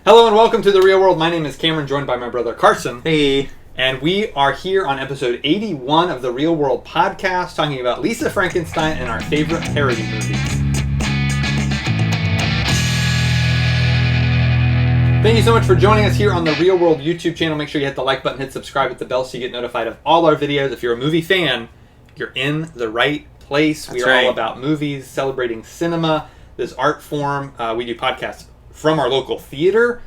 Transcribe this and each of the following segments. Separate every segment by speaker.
Speaker 1: Hello and welcome to The Real World. My name is Cameron, joined by my brother Carson.
Speaker 2: Hey.
Speaker 1: And we are here on episode 81 of The Real World podcast, talking about Lisa Frankenstein and our favorite parody movies. Thank you so much for joining us here on The Real World YouTube channel. Make sure you hit the like button, hit subscribe, hit the bell so you get notified of all our videos. If you're a movie fan, you're in the right place. We are all about movies, celebrating cinema, this art form. We do podcasts from our local theater.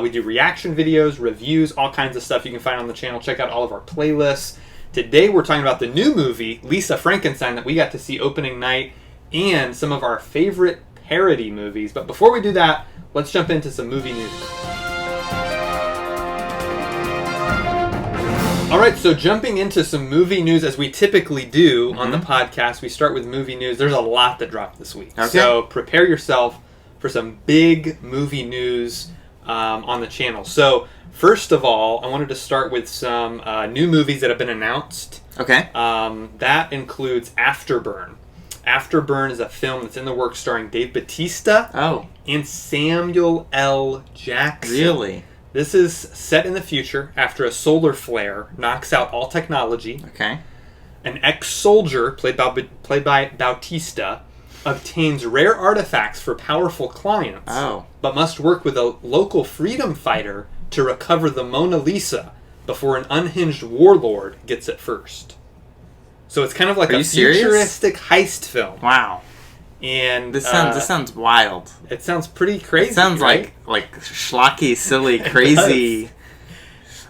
Speaker 1: We do reaction videos, reviews, all kinds of stuff you can find on the channel. Check out all of our playlists. Today we're talking about the new movie, Lisa Frankenstein, that we got to see opening night, and some of our favorite parody movies. But before we do that, let's jump into some movie news. Alright, so jumping into some movie news as we typically do on the podcast, we start with movie news. There's a lot that dropped this week. Okay. So prepare yourself for some big movie news on the channel. So, first of all, I wanted to start with some new movies that have been announced.
Speaker 2: Okay.
Speaker 1: That includes Afterburn. Afterburn is a film that's in the works starring Dave Bautista and Samuel L. Jackson.
Speaker 2: Really?
Speaker 1: This is set in the future after a solar flare knocks out all technology.
Speaker 2: Okay.
Speaker 1: An ex-soldier, played by Bautista, obtains rare artifacts for powerful clients, but must work with a local freedom fighter to recover the Mona Lisa before an unhinged warlord gets it first. So it's kind of like a futuristic heist film.
Speaker 2: Wow.
Speaker 1: And
Speaker 2: this sounds wild.
Speaker 1: It sounds pretty crazy.
Speaker 2: It sounds
Speaker 1: right?
Speaker 2: like schlocky, silly, crazy.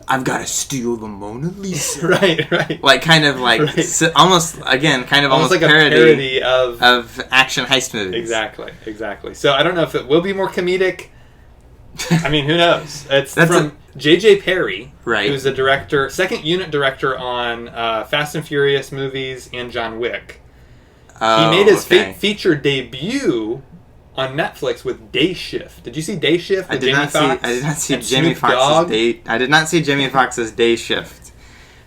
Speaker 2: I've got to steal the Mona Lisa.
Speaker 1: right.
Speaker 2: Almost like a parody of action heist movies.
Speaker 1: Exactly. So I don't know if it will be more comedic. I mean, who knows? It's from J.J. Perry, who's a director, second unit director on Fast and Furious movies and John Wick. He made his feature debut on Netflix with Day Shift. Did you see Day Shift with Jamie Foxx?
Speaker 2: I did not see Jamie Foxx's Day. I did not see Jamie Foxx's Day Shift.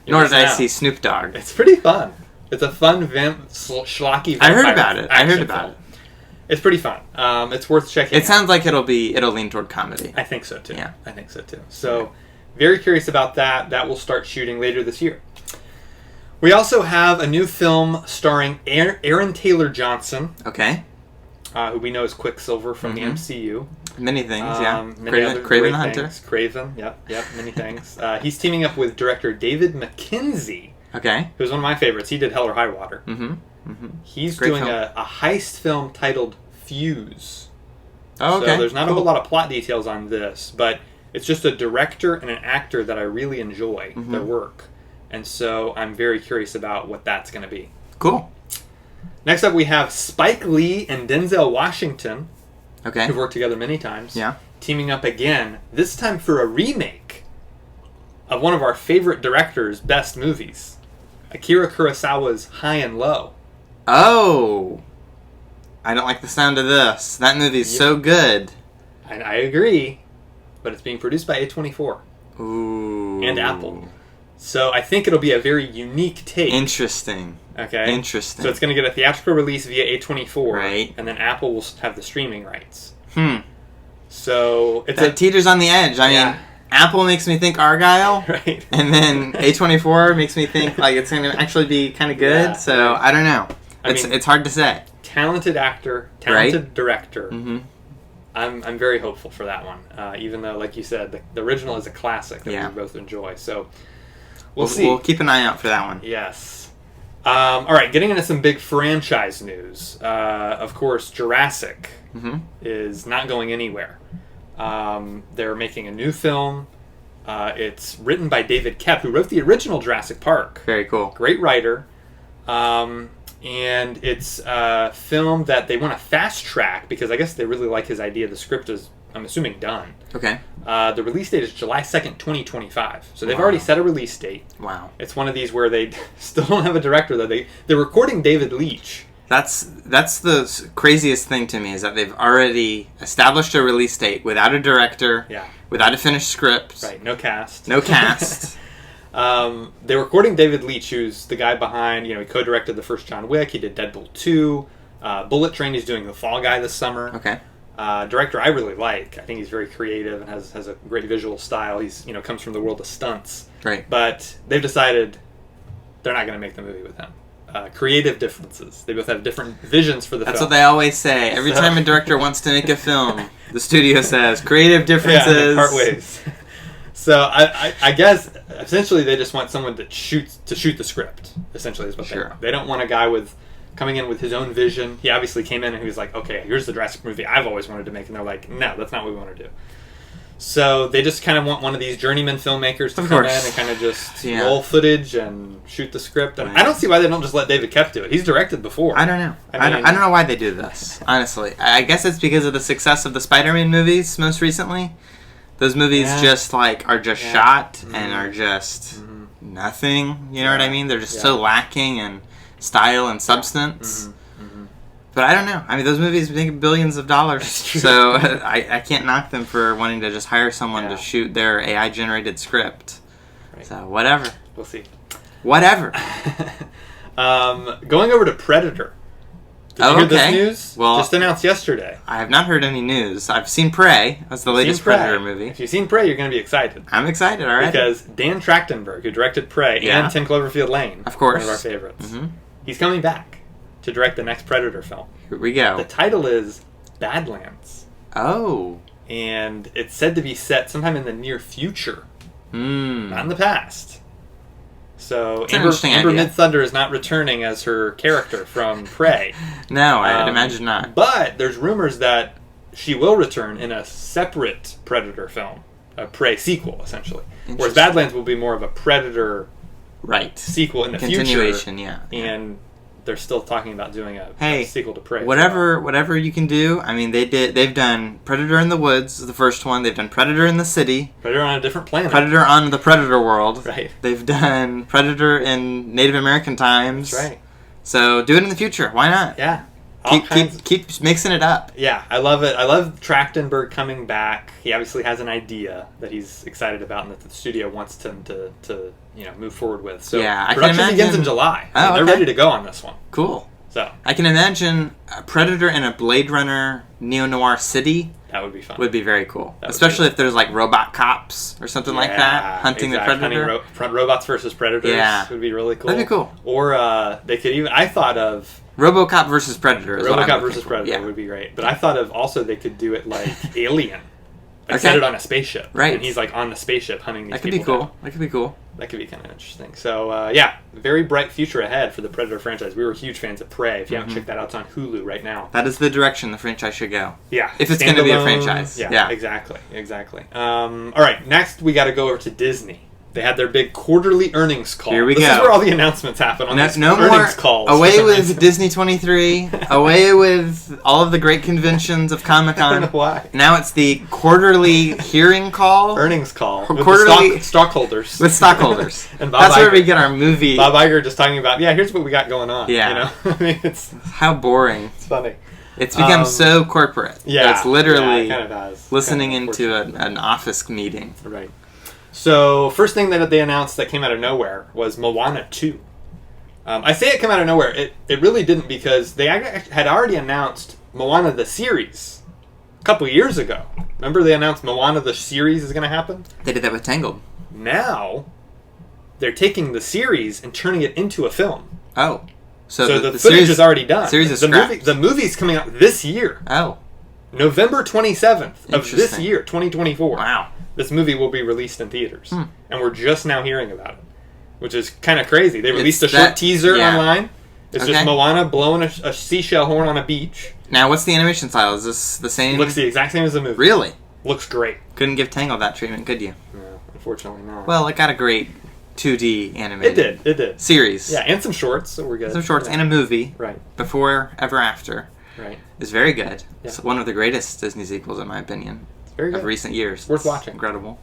Speaker 2: Nor did I see Snoop Dogg.
Speaker 1: It's pretty fun. It's a fun schlocky vampire.
Speaker 2: I heard about it.
Speaker 1: It's pretty fun. It's worth checking.
Speaker 2: It sounds like it'll lean toward comedy.
Speaker 1: I think so too.
Speaker 2: Yeah,
Speaker 1: I think so too. So, very curious about that. That will start shooting later this year. We also have a new film starring Aaron Taylor Johnson.
Speaker 2: Okay.
Speaker 1: Who we know as Quicksilver from the MCU.
Speaker 2: Many things,
Speaker 1: Kraven the Hunter. Kraven, yep, many things. He's teaming up with director David Mackenzie.
Speaker 2: Okay.
Speaker 1: Who's one of my favorites. He did Hell or High Water. He's doing a heist film titled Fuse.
Speaker 2: Oh, okay.
Speaker 1: So there's not a whole lot of plot details on this, but it's just a director and an actor that I really enjoy their work. And so I'm very curious about what that's going to be.
Speaker 2: Cool.
Speaker 1: Next up, we have Spike Lee and Denzel Washington,
Speaker 2: who've
Speaker 1: worked together many times,
Speaker 2: teaming
Speaker 1: up again, this time for a remake of one of our favorite directors' best movies, Akira Kurosawa's High and Low.
Speaker 2: Oh! I don't like the sound of this. That movie's so good.
Speaker 1: And I agree, but it's being produced by A24.
Speaker 2: Ooh.
Speaker 1: And Apple. So I think it'll be a very unique take.
Speaker 2: Interesting.
Speaker 1: Okay.
Speaker 2: Interesting.
Speaker 1: So it's going to get a theatrical release via A24,
Speaker 2: right?
Speaker 1: And then Apple will have the streaming rights. So
Speaker 2: that teeters on the edge. I mean, Apple makes me think Argyle,
Speaker 1: right?
Speaker 2: And then A24 makes me think like it's going to actually be kind of good. So I don't know. It's hard to say.
Speaker 1: Talented actor, talented director. I'm very hopeful for that one. Even though, like you said, the original is a classic that we both enjoy. So we'll see.
Speaker 2: We'll keep an eye out for that one.
Speaker 1: Yes. All right, getting into some big franchise news. Of course, Jurassic is not going anywhere. They're making a new film. It's written by David Koepp, who wrote the original Jurassic Park.
Speaker 2: Very cool.
Speaker 1: Great writer. And it's a film that they want to fast track because I guess they really like his idea. The script is, I'm assuming, done.
Speaker 2: Okay.
Speaker 1: The release date is July 2nd, 2025. So they've already set a release date.
Speaker 2: Wow.
Speaker 1: It's one of these where they still don't have a director, though. They're recording David Leitch.
Speaker 2: That's the craziest thing to me, is that they've already established a release date without a director, without a finished script.
Speaker 1: Right, no cast.
Speaker 2: They're
Speaker 1: recording David Leitch, who's the guy behind, he co-directed the first John Wick. He did Deadpool 2. Bullet Train, he's doing The Fall Guy this summer.
Speaker 2: Okay.
Speaker 1: Director I really like. I think he's very creative and has a great visual style. He's comes from the world of stunts.
Speaker 2: Right.
Speaker 1: But they've decided they're not going to make the movie with him. Creative differences. They both have different visions for the film.
Speaker 2: That's what they always say. Every time a director wants to make a film, the studio says, creative differences.
Speaker 1: Yeah, they part ways. So I guess essentially they just want someone that shoots the script. Essentially is what they want. They don't want a guy coming in with his own vision. He obviously came in and he was like, okay, here's the Jurassic movie I've always wanted to make. And they're like, no, that's not what we want to do. So they just kind of want one of these journeyman filmmakers to come in and kind of just roll footage and shoot the script. And I don't see why they don't just let David Koepp do it. He's directed before.
Speaker 2: I don't know. I don't know why they do this, honestly. I guess it's because of the success of the Spider-Man movies most recently. Those movies just are just shot and are just nothing. You know what I mean? They're just so lacking in style and substance. But I don't know. I mean, those movies make billions of dollars, so I can't knock them for wanting to just hire someone to shoot their AI-generated script. Right. So whatever.
Speaker 1: We'll see.
Speaker 2: Whatever.
Speaker 1: Going over to Predator. Did you hear this news? Well, just announced yesterday.
Speaker 2: I have not heard any news. I've seen Prey. That's the latest Predator movie.
Speaker 1: If you've seen Prey, you're going to be excited.
Speaker 2: I'm excited, all right.
Speaker 1: Because Dan Trachtenberg, who directed Prey and 10 Cloverfield Lane,
Speaker 2: of course,
Speaker 1: one of our favorites, he's coming back to direct the next Predator film.
Speaker 2: Here we go.
Speaker 1: The title is Badlands.
Speaker 2: Oh.
Speaker 1: And it's said to be set sometime in the near future. Not in the past. So Amber Mid-Thunder is not returning as her character from Prey.
Speaker 2: No, I'd imagine not.
Speaker 1: But there's rumors that she will return in a separate Predator film. A Prey sequel, essentially. Whereas Badlands will be more of a Predator sequel in the
Speaker 2: continuation,
Speaker 1: future. And they're still talking about doing a sequel to Prey.
Speaker 2: Whatever you can do. I mean, they've done Predator in the Woods, the first one. They've done Predator in the City.
Speaker 1: Predator on a different planet.
Speaker 2: Predator on the Predator world.
Speaker 1: Right.
Speaker 2: They've done Predator in Native American times.
Speaker 1: That's right.
Speaker 2: So do it in the future. Why not?
Speaker 1: Yeah.
Speaker 2: Keep mixing it up.
Speaker 1: Yeah, I love it. I love Trachtenberg coming back. He obviously has an idea that he's excited about and that the studio wants him to move forward with. So production begins in July. They're ready to go on this one.
Speaker 2: Cool.
Speaker 1: So
Speaker 2: I can imagine a Predator in a Blade Runner neo-noir city.
Speaker 1: That would be fun.
Speaker 2: Would be very cool. Especially if there's robot cops or something like that hunting the Predator.
Speaker 1: Robots versus Predators would be really cool.
Speaker 2: That'd be cool.
Speaker 1: Or they could even... I thought of...
Speaker 2: RoboCop versus Predator.
Speaker 1: RoboCop versus Predator would be great. But I thought of also they could do it like Alien. Set it on a spaceship.
Speaker 2: Right.
Speaker 1: And he's on the spaceship hunting these people.
Speaker 2: That could be cool.
Speaker 1: Down.
Speaker 2: That could be cool.
Speaker 1: That could be kind of interesting. So, very bright future ahead for the Predator franchise. We were huge fans of Prey. If you haven't checked that out, it's on Hulu right now.
Speaker 2: That is the direction the franchise should go.
Speaker 1: Yeah.
Speaker 2: If it's going to be a franchise.
Speaker 1: Yeah. Exactly. All right, next we got to go over to Disney. They had their big quarterly earnings call.
Speaker 2: Here we go.
Speaker 1: This is where all the announcements happen on these earnings calls.
Speaker 2: Away with Disney 23. Away with all of the great conventions of Comic-Con.
Speaker 1: I don't know why.
Speaker 2: Now it's the quarterly hearing call.
Speaker 1: Earnings call. With
Speaker 2: quarterly
Speaker 1: stockholders.
Speaker 2: With stockholders.
Speaker 1: And
Speaker 2: That's where we get our movie.
Speaker 1: Bob Iger just talking about, here's what we got going on.
Speaker 2: Yeah.
Speaker 1: I mean, it's...
Speaker 2: How boring.
Speaker 1: It's funny.
Speaker 2: It's become so corporate.
Speaker 1: Yeah.
Speaker 2: It's literally
Speaker 1: it kind of has.
Speaker 2: listening into an office meeting.
Speaker 1: Right. So, first thing that they announced that came out of nowhere was Moana 2. I say it came out of nowhere. It really didn't, because they had already announced Moana the series a couple years ago. Remember they announced Moana the series is going to happen?
Speaker 2: They did that with Tangled.
Speaker 1: Now, they're taking the series and turning it into a film.
Speaker 2: Oh.
Speaker 1: So the footage is already done.
Speaker 2: Series is
Speaker 1: the movie's coming out this year.
Speaker 2: Oh.
Speaker 1: November 27th of this year, 2024.
Speaker 2: Wow.
Speaker 1: This movie will be released in theaters. And we're just now hearing about it, which is kind of crazy. They released a short teaser online. It's just Moana blowing a seashell horn on a beach.
Speaker 2: Now, what's the animation style? Is this the same?
Speaker 1: It looks the exact same as the movie.
Speaker 2: Really?
Speaker 1: Looks great.
Speaker 2: Couldn't give Tangled that treatment, could you?
Speaker 1: No, unfortunately not.
Speaker 2: Well, it got a great 2D animated.
Speaker 1: It did.
Speaker 2: Series.
Speaker 1: Yeah, and some shorts, so we're good.
Speaker 2: Some shorts and a movie.
Speaker 1: Right.
Speaker 2: Before, Ever After.
Speaker 1: Right.
Speaker 2: It's very good.
Speaker 1: Yeah.
Speaker 2: It's one of the greatest Disney sequels, in my opinion.
Speaker 1: Very good.
Speaker 2: Of recent years.
Speaker 1: Worth watching.
Speaker 2: Incredible.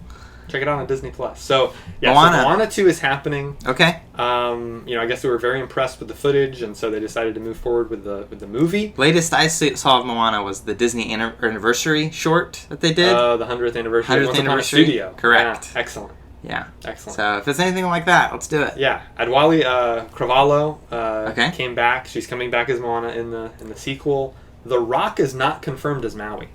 Speaker 1: Check it out on Disney Plus. So, Moana 2 is happening.
Speaker 2: Okay.
Speaker 1: I guess they were very impressed with the footage, and so they decided to move forward with the movie.
Speaker 2: Latest I saw of Moana was the Disney anniversary short that they did.
Speaker 1: The 100th anniversary.
Speaker 2: 100th anniversary.
Speaker 1: Studio.
Speaker 2: Correct.
Speaker 1: Yeah, excellent.
Speaker 2: Yeah.
Speaker 1: Excellent.
Speaker 2: So if it's anything like that, let's do it.
Speaker 1: Yeah. Adwali Cravalho came back. She's coming back as Moana in the sequel. The Rock is not confirmed as Maui.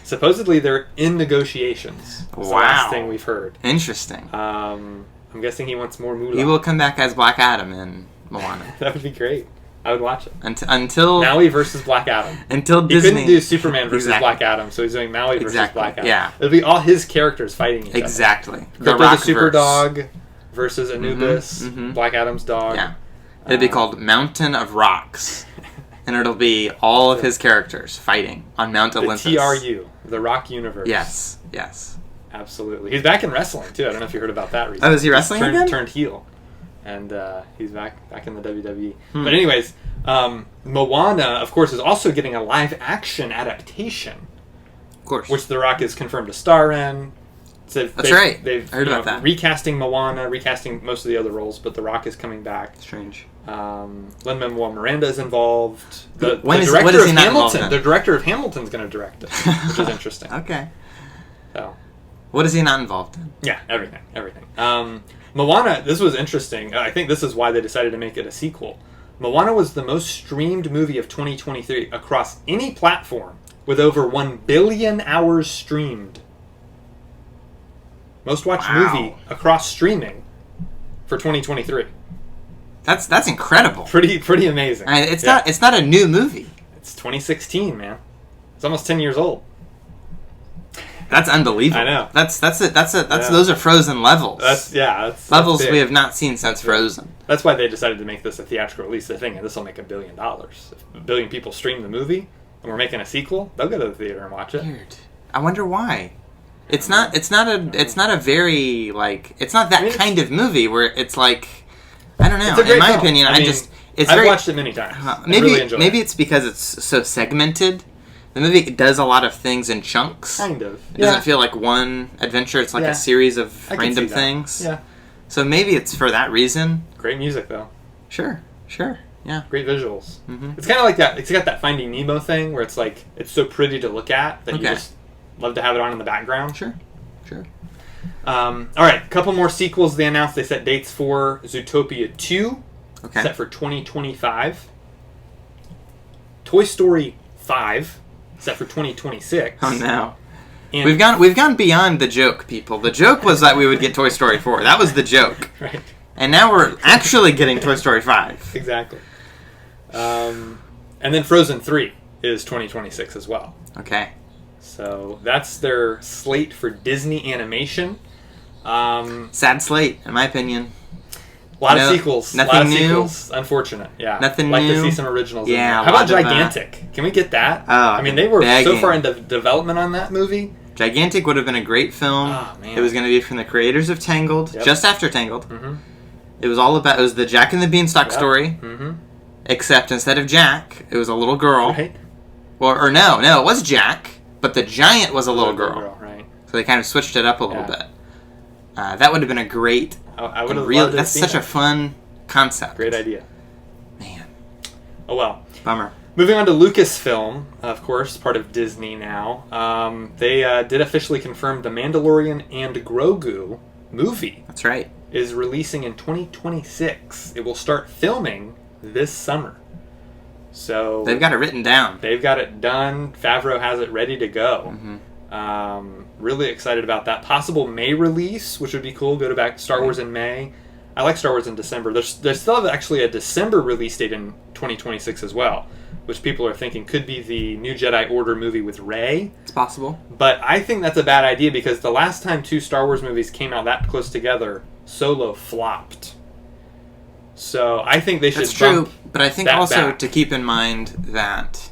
Speaker 1: Supposedly they're in negotiations. That's the last thing we've heard.
Speaker 2: Interesting.
Speaker 1: I'm guessing he wants more moolah.
Speaker 2: He will come back as Black Adam in Moana.
Speaker 1: That would be great. I would watch it.
Speaker 2: Until
Speaker 1: Maui versus Black Adam.
Speaker 2: Until
Speaker 1: he
Speaker 2: Disney
Speaker 1: couldn't do Superman versus Black Adam, so he's doing Maui versus Black Adam.
Speaker 2: Yeah.
Speaker 1: It'll be all his characters fighting each other.
Speaker 2: Exactly.
Speaker 1: Crypto the Super Dog versus Anubis, Black Adam's dog.
Speaker 2: Yeah. It'll be called Mountain of Rocks. And it'll be all of his characters fighting on Mount Olympus.
Speaker 1: The TRU, the Rock Universe.
Speaker 2: Yes.
Speaker 1: Absolutely. He's back in wrestling, too. I don't know if you heard about that recently.
Speaker 2: Oh, is he wrestling again?
Speaker 1: Turned heel. And he's back in the WWE. But anyways, Moana, of course, is also getting a live-action adaptation.
Speaker 2: Of course.
Speaker 1: Which The Rock is confirmed to star in. So
Speaker 2: That's right.
Speaker 1: They've
Speaker 2: I heard about that.
Speaker 1: Recasting Moana, recasting most of the other roles, but The Rock is coming back.
Speaker 2: Strange.
Speaker 1: Lin-Manuel Miranda is involved. The director of Hamilton's going to direct it, which is interesting.
Speaker 2: Okay.
Speaker 1: So,
Speaker 2: what is he not involved in?
Speaker 1: Yeah, everything. Moana, this was interesting. I think this is why they decided to make it a sequel. Moana was the most streamed movie of 2023 across any platform, with over 1 billion hours streamed. Most watched movie across streaming for 2023.
Speaker 2: That's incredible.
Speaker 1: Pretty amazing.
Speaker 2: I mean, it's not a new movie.
Speaker 1: It's 2016, man. It's almost 10 years old.
Speaker 2: That's unbelievable.
Speaker 1: I know.
Speaker 2: Those are Frozen levels.
Speaker 1: That's
Speaker 2: levels
Speaker 1: that's
Speaker 2: we have not seen since Frozen.
Speaker 1: That's why they decided to make this a theatrical release. They think this will make $1 billion. If 1 billion people stream the movie, and we're making a sequel, they'll go to the theater and watch it.
Speaker 2: Weird. I wonder why. It's not a very like it's not that kind of movie where it's like I don't know. In my opinion, I've
Speaker 1: watched it many times.
Speaker 2: Maybe it's because it's so segmented. The movie does a lot of things in chunks.
Speaker 1: Kind of.
Speaker 2: It doesn't feel like one adventure. It's like a series of random things.
Speaker 1: Yeah.
Speaker 2: So maybe it's for that reason.
Speaker 1: Great music, though.
Speaker 2: Sure. Yeah.
Speaker 1: Great visuals. Mm-hmm. It's kind of like that. It's got that Finding Nemo thing where it's like it's so pretty to look at that you just love to have it on in the background.
Speaker 2: Sure.
Speaker 1: All right, a couple more sequels they announced. They set dates for Zootopia 2, set for 2025. Toy Story 5, set for 2026.
Speaker 2: Oh no. And we've gone beyond the joke, people. The joke was that we would get Toy Story 4. That was the joke.
Speaker 1: Right.
Speaker 2: And now we're actually getting Toy Story 5.
Speaker 1: Exactly. And then Frozen 3 is 2026 as well.
Speaker 2: Okay.
Speaker 1: So that's their slate for Disney animation.
Speaker 2: Sad slate, in my opinion.
Speaker 1: A lot of sequels.
Speaker 2: Nothing new.
Speaker 1: Sequels. Unfortunate. Yeah.
Speaker 2: Nothing
Speaker 1: new. Like to see some originals. Yeah. How about Gigantic? Can we get that?
Speaker 2: Oh,
Speaker 1: I mean, they were so far into development on that movie.
Speaker 2: Gigantic would have been a great film.
Speaker 1: Oh, man.
Speaker 2: It was going to be from the creators of Tangled, just after Tangled. Mm-hmm. It was the Jack and the Beanstalk story. Mm-hmm. Except instead of Jack, it was a little girl.
Speaker 1: Right.
Speaker 2: Or no, it was Jack. But the giant was a little girl.
Speaker 1: Right.
Speaker 2: So they kind of switched it up a little bit. That would have been a great...
Speaker 1: I would have loved to
Speaker 2: That's such a fun concept.
Speaker 1: Great idea.
Speaker 2: Man.
Speaker 1: Oh, well.
Speaker 2: Bummer.
Speaker 1: Moving on to Lucasfilm, of course, part of Disney now. They did officially confirm The Mandalorian and Grogu movie.
Speaker 2: That's right.
Speaker 1: Is releasing in 2026. It will start filming this summer. So
Speaker 2: they've got it written down.
Speaker 1: They've got it done. Favreau has it ready to go.
Speaker 2: Mm-hmm.
Speaker 1: Really excited about that. Possible May release, which would be cool. Go to back Star Wars in May. I like Star Wars in December. There's still actually a December release date in 2026 as well, which people are thinking could be the New Jedi Order movie with Rey.
Speaker 2: It's possible.
Speaker 1: But I think that's a bad idea because the last time 2 Star Wars movies came out that close together, Solo flopped. So I think they should.
Speaker 2: That's true, but I think also to keep in mind that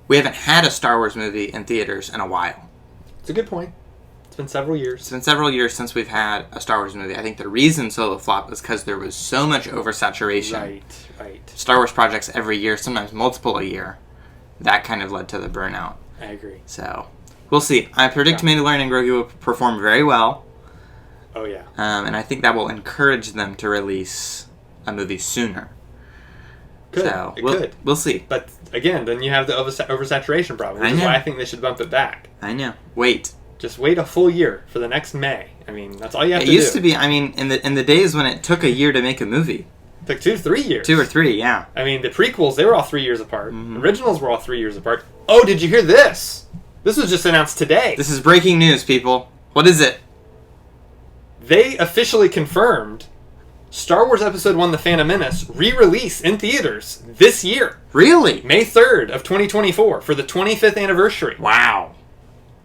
Speaker 2: we haven't had a Star Wars movie in theaters in a while.
Speaker 1: It's a good point. It's been several years.
Speaker 2: It's been several years since we've had a Star Wars movie. I think the reason Solo flopped was because there was so much oversaturation.
Speaker 1: Right.
Speaker 2: Star Wars projects every year, sometimes multiple a year. That kind of led to the burnout.
Speaker 1: I agree.
Speaker 2: So we'll see. I predict Mandalorian and Grogu will perform very well.
Speaker 1: Oh yeah.
Speaker 2: And I think that will encourage them to release a movie sooner.
Speaker 1: Could.
Speaker 2: We'll see.
Speaker 1: But again, then you have the oversaturation problem, which is why I think they should bump it back.
Speaker 2: I know.
Speaker 1: Just wait a full year for the next May. I mean, that's all you have to do.
Speaker 2: It used to be, I mean, in the days when it took a year to make a movie,
Speaker 1: Like 2 to 3 years.
Speaker 2: 2 or 3, yeah.
Speaker 1: I mean, the prequels, they were all 3 years apart. Originals were all 3 years apart. Oh, did you hear this? This was just announced today.
Speaker 2: This is breaking news, people. What is it?
Speaker 1: They officially confirmed Star Wars Episode 1 The Phantom Menace re-release in theaters this year.
Speaker 2: Really?
Speaker 1: May 3rd of 2024 for the 25th anniversary.
Speaker 2: Wow.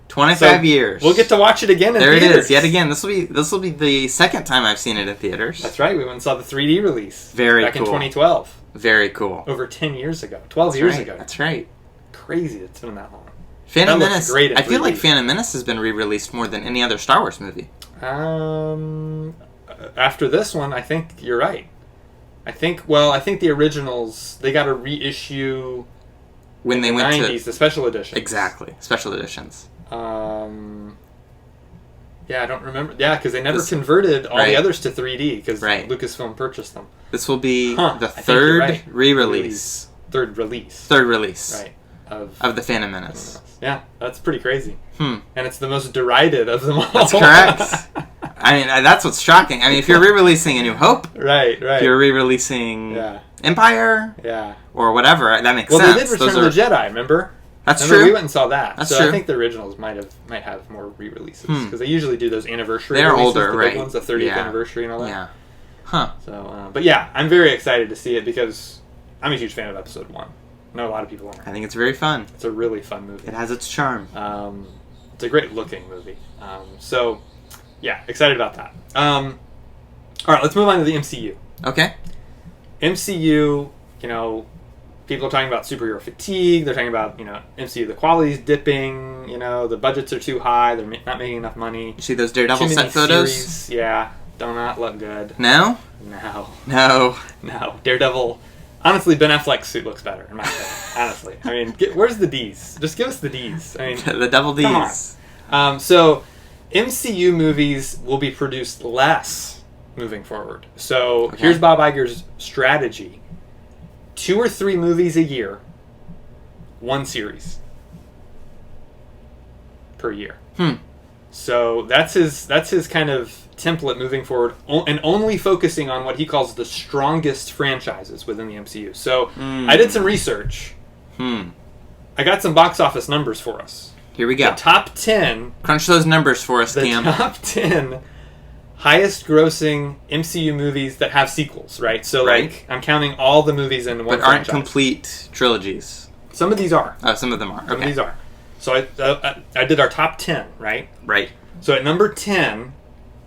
Speaker 2: 25 years.
Speaker 1: We'll get to watch it again in
Speaker 2: theaters.
Speaker 1: theaters.
Speaker 2: There it is. Yet again, this will be the second time I've seen it in theaters.
Speaker 1: That's right. We went and saw the 3D release.
Speaker 2: Very
Speaker 1: back
Speaker 2: cool.
Speaker 1: in 2012.
Speaker 2: Very cool.
Speaker 1: Over 10 years ago. 12 years ago.
Speaker 2: That's right.
Speaker 1: Crazy it's been that long.
Speaker 2: Phantom Menace. I feel like Phantom Menace has been re-released more than any other Star Wars movie.
Speaker 1: After this one, I think you're right. I think the originals, they got a reissue
Speaker 2: when they went
Speaker 1: 90s, the special editions.
Speaker 2: Exactly. Special editions.
Speaker 1: Yeah, I don't remember. Yeah, because they never converted all the others to 3D because Lucasfilm purchased them.
Speaker 2: This will be the third re-release.
Speaker 1: Third release.
Speaker 2: Right.
Speaker 1: Of
Speaker 2: the Phantom Menace.
Speaker 1: Yeah, that's pretty crazy. And it's the most derided of them all.
Speaker 2: That's correct. I mean, that's what's shocking. I mean, if you're re-releasing A New Hope,
Speaker 1: right.
Speaker 2: If you're re-releasing Empire, or whatever, that makes sense.
Speaker 1: Well, they did Return of the Jedi, remember?
Speaker 2: That's true.
Speaker 1: We went and saw that.
Speaker 2: That's
Speaker 1: so
Speaker 2: true.
Speaker 1: I think the originals might have more re-releases because they usually do those anniversary.
Speaker 2: They're
Speaker 1: releases,
Speaker 2: older,
Speaker 1: the
Speaker 2: right?
Speaker 1: big ones, the 30th anniversary and all that.
Speaker 2: Yeah. Huh.
Speaker 1: So, but yeah, I'm very excited to see it because I'm a huge fan of Episode 1. I know a lot of people aren't.
Speaker 2: I think it's very fun.
Speaker 1: It's a really fun movie.
Speaker 2: It has its charm.
Speaker 1: It's a great looking movie. So, yeah, excited about that. All right, let's move on to the MCU.
Speaker 2: Okay.
Speaker 1: MCU, people are talking about superhero fatigue. They're talking about, MCU, the quality's dipping. The budgets are too high. They're not making enough money.
Speaker 2: You see those Daredevil set photos?
Speaker 1: Series. Yeah, do not look good.
Speaker 2: No?
Speaker 1: No. Daredevil. Honestly, Ben Affleck's suit looks better, in my opinion. Honestly. I mean, where's the D's? Just give us the D's. I mean,
Speaker 2: the double D's.
Speaker 1: Come on. So, MCU movies will be produced less moving forward. So, here's Bob Iger's strategy. 2 or 3 movies a year, 1 series per year. So that's his kind of template moving forward, and only focusing on what he calls the strongest franchises within the MCU. So I did some research. I got some box office numbers for us.
Speaker 2: Here we go.
Speaker 1: The top 10.
Speaker 2: Crunch those numbers for us, Cam.
Speaker 1: The top 10 highest grossing MCU movies that have sequels, right? So, like, I'm counting all the movies in one franchise.
Speaker 2: But aren't complete trilogies.
Speaker 1: Some of these are.
Speaker 2: Oh, some of them are. Okay.
Speaker 1: Some of these are. So I did our top 10, right?
Speaker 2: Right.
Speaker 1: So at number 10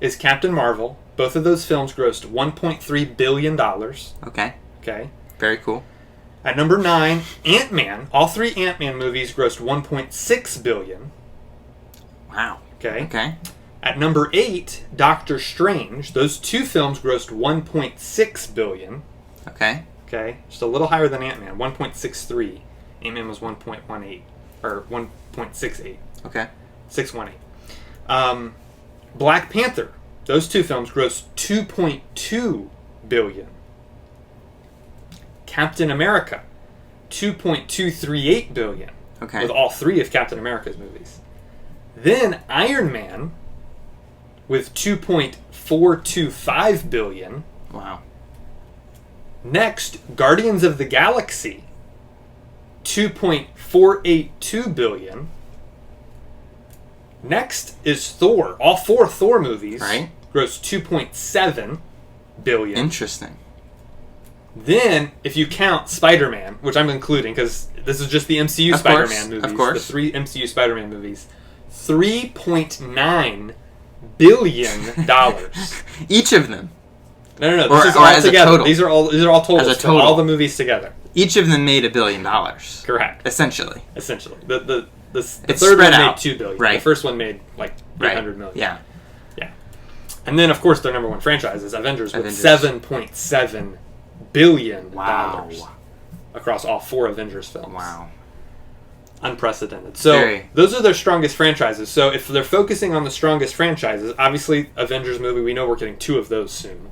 Speaker 1: is Captain Marvel. Both of those films grossed $1.3 billion.
Speaker 2: Okay. Very cool.
Speaker 1: At number 9, Ant-Man. All 3 Ant-Man movies grossed $1.6 billion.
Speaker 2: Wow.
Speaker 1: Okay. At number 8, Doctor Strange. Those 2 films grossed $1.6 billion.
Speaker 2: Okay.
Speaker 1: Just a little higher than Ant-Man, 1.63. Ant-Man was 1.18 or 1.68.
Speaker 2: Okay.
Speaker 1: 618. Black Panther. Those 2 films grossed $2.2 billion. Captain America, $2.238 billion.
Speaker 2: Okay.
Speaker 1: With all 3 of Captain America's movies. Then Iron Man with $2.425 billion.
Speaker 2: Wow.
Speaker 1: Next, Guardians of the Galaxy, $2.482 billion. Next is Thor. All 4 Thor movies grossed $2.7 billion.
Speaker 2: Interesting.
Speaker 1: Then, if you count Spider-Man, which I'm including because this is just the MCU Spider-Man movies,
Speaker 2: of course.
Speaker 1: the 3 MCU Spider-Man movies, $3.9 billion.
Speaker 2: Each of them.
Speaker 1: No. This is all together. These are all totals
Speaker 2: as a total.
Speaker 1: for all the movies together.
Speaker 2: Each of them made $1 billion.
Speaker 1: Correct.
Speaker 2: Essentially.
Speaker 1: The
Speaker 2: It's
Speaker 1: third one
Speaker 2: spread
Speaker 1: made
Speaker 2: out.
Speaker 1: $2 billion.
Speaker 2: Right.
Speaker 1: The first one made like $300 million.
Speaker 2: Yeah.
Speaker 1: And then, of course, their number 1 franchise is Avengers. With $7.7 billion across all 4 Avengers films.
Speaker 2: Wow.
Speaker 1: Unprecedented. So those are their strongest franchises. So if they're focusing on the strongest franchises, obviously Avengers movie, we know we're getting 2 of those soon.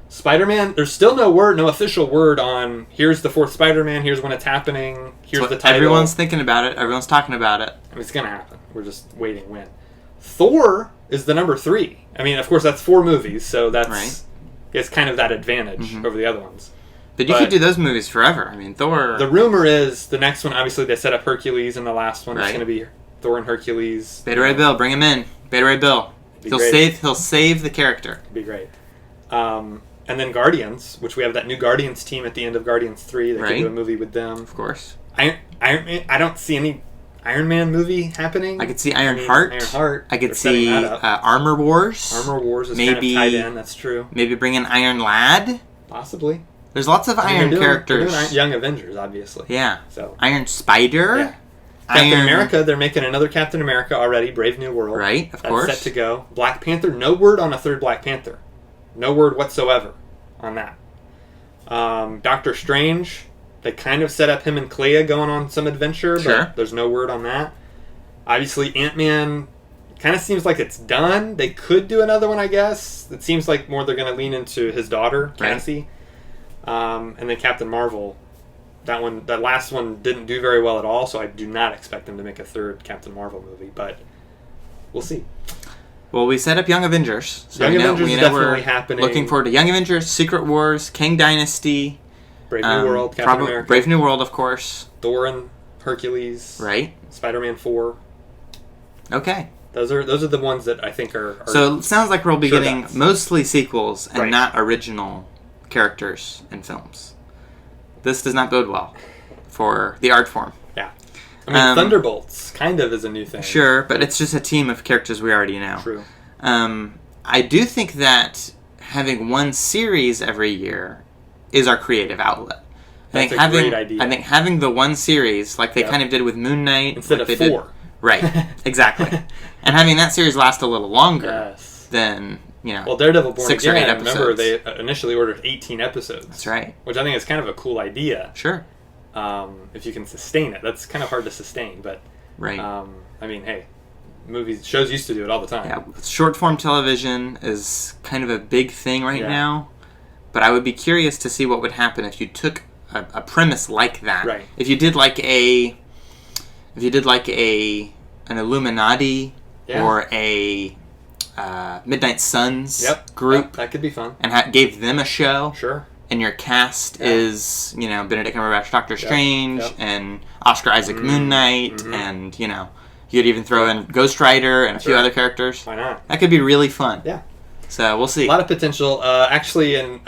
Speaker 1: Spider-Man, there's still no official word on here's the 4th Spider-Man, here's when it's happening, here's the title.
Speaker 2: Everyone's thinking about it. Everyone's talking about it.
Speaker 1: I mean, it's going to happen. We're just waiting when. Thor is the number 3. I mean, of course, that's 4 movies, so that's He has kind of that advantage over the other ones.
Speaker 2: But you could do those movies forever. I mean, Thor...
Speaker 1: The rumor is the next one, obviously, they set up Hercules in the last one.
Speaker 2: Right.
Speaker 1: It's going to be Thor and Hercules.
Speaker 2: Beta Ray Bill, bring him in. Beta Ray Bill. He'll save the character.
Speaker 1: It'd be great. And then Guardians, which we have that new Guardians team at the end of Guardians 3. They could do a movie with them.
Speaker 2: Of course.
Speaker 1: I don't see any Iron Man movie happening.
Speaker 2: I could see Ironheart. I could see Armor Wars.
Speaker 1: Armor Wars is kind of tied in. That's true.
Speaker 2: Maybe bring in Iron Lad.
Speaker 1: Possibly.
Speaker 2: There's lots of Iron characters.
Speaker 1: They're doing Young Avengers, obviously.
Speaker 2: Yeah.
Speaker 1: So
Speaker 2: Iron Spider.
Speaker 1: Yeah. Captain America. They're making another Captain America already. Brave New World.
Speaker 2: Right. Of course.
Speaker 1: That's set to go. Black Panther. No word on a third Black Panther. No word whatsoever on that. Doctor Strange. They kind of set up him and Clea going on some adventure, but there's no word on that. Obviously, Ant-Man kind of seems like it's done. They could do another one, I guess. It seems like more they're going to lean into his daughter, Cassie. And then Captain Marvel. That last one didn't do very well at all, so I do not expect them to make a third Captain Marvel movie, but we'll see.
Speaker 2: Well, we set up Young Avengers. So
Speaker 1: Young Avengers is definitely happening.
Speaker 2: Looking forward to Young Avengers, Secret Wars, Kang Dynasty.
Speaker 1: Brave New World, Captain America.
Speaker 2: Brave New World, of course.
Speaker 1: Thor and Hercules.
Speaker 2: Right.
Speaker 1: Spider-Man 4.
Speaker 2: Okay.
Speaker 1: Those are the ones that I think are
Speaker 2: so it sounds like we'll be getting mostly sequels and not original characters in films. This does not bode well for the art form.
Speaker 1: Yeah. I mean, Thunderbolts kind of is a new thing.
Speaker 2: Sure, but it's just a team of characters we already know.
Speaker 1: True.
Speaker 2: I do think that having one series every year is our creative outlet.
Speaker 1: That's a great idea.
Speaker 2: I think having the one series, like they kind of did with Moon Knight.
Speaker 1: Instead of 4.
Speaker 2: Right, exactly. And having that series last a little longer than,
Speaker 1: well, Daredevil Born
Speaker 2: 6
Speaker 1: Again,
Speaker 2: or 8 episodes.
Speaker 1: remember they initially ordered 18 episodes.
Speaker 2: That's right.
Speaker 1: Which I think is kind of a cool idea.
Speaker 2: Sure.
Speaker 1: If you can sustain it. That's kind of hard to sustain, but...
Speaker 2: Right.
Speaker 1: I mean, hey, shows used to do it all the time.
Speaker 2: Yeah, short-form television is kind of a big thing right now. But I would be curious to see what would happen if you took a premise like that.
Speaker 1: Right.
Speaker 2: If you did like an Illuminati or a Midnight Suns group.
Speaker 1: That could be fun.
Speaker 2: And gave them a show.
Speaker 1: Sure.
Speaker 2: And your cast is, Benedict Cumberbatch, Doctor Strange, and Oscar Isaac Moon Knight, and, you'd even throw in Ghost Rider and a few other characters.
Speaker 1: Why not?
Speaker 2: That could be really fun.
Speaker 1: Yeah.
Speaker 2: So we'll see.
Speaker 1: A lot of potential. Actually, in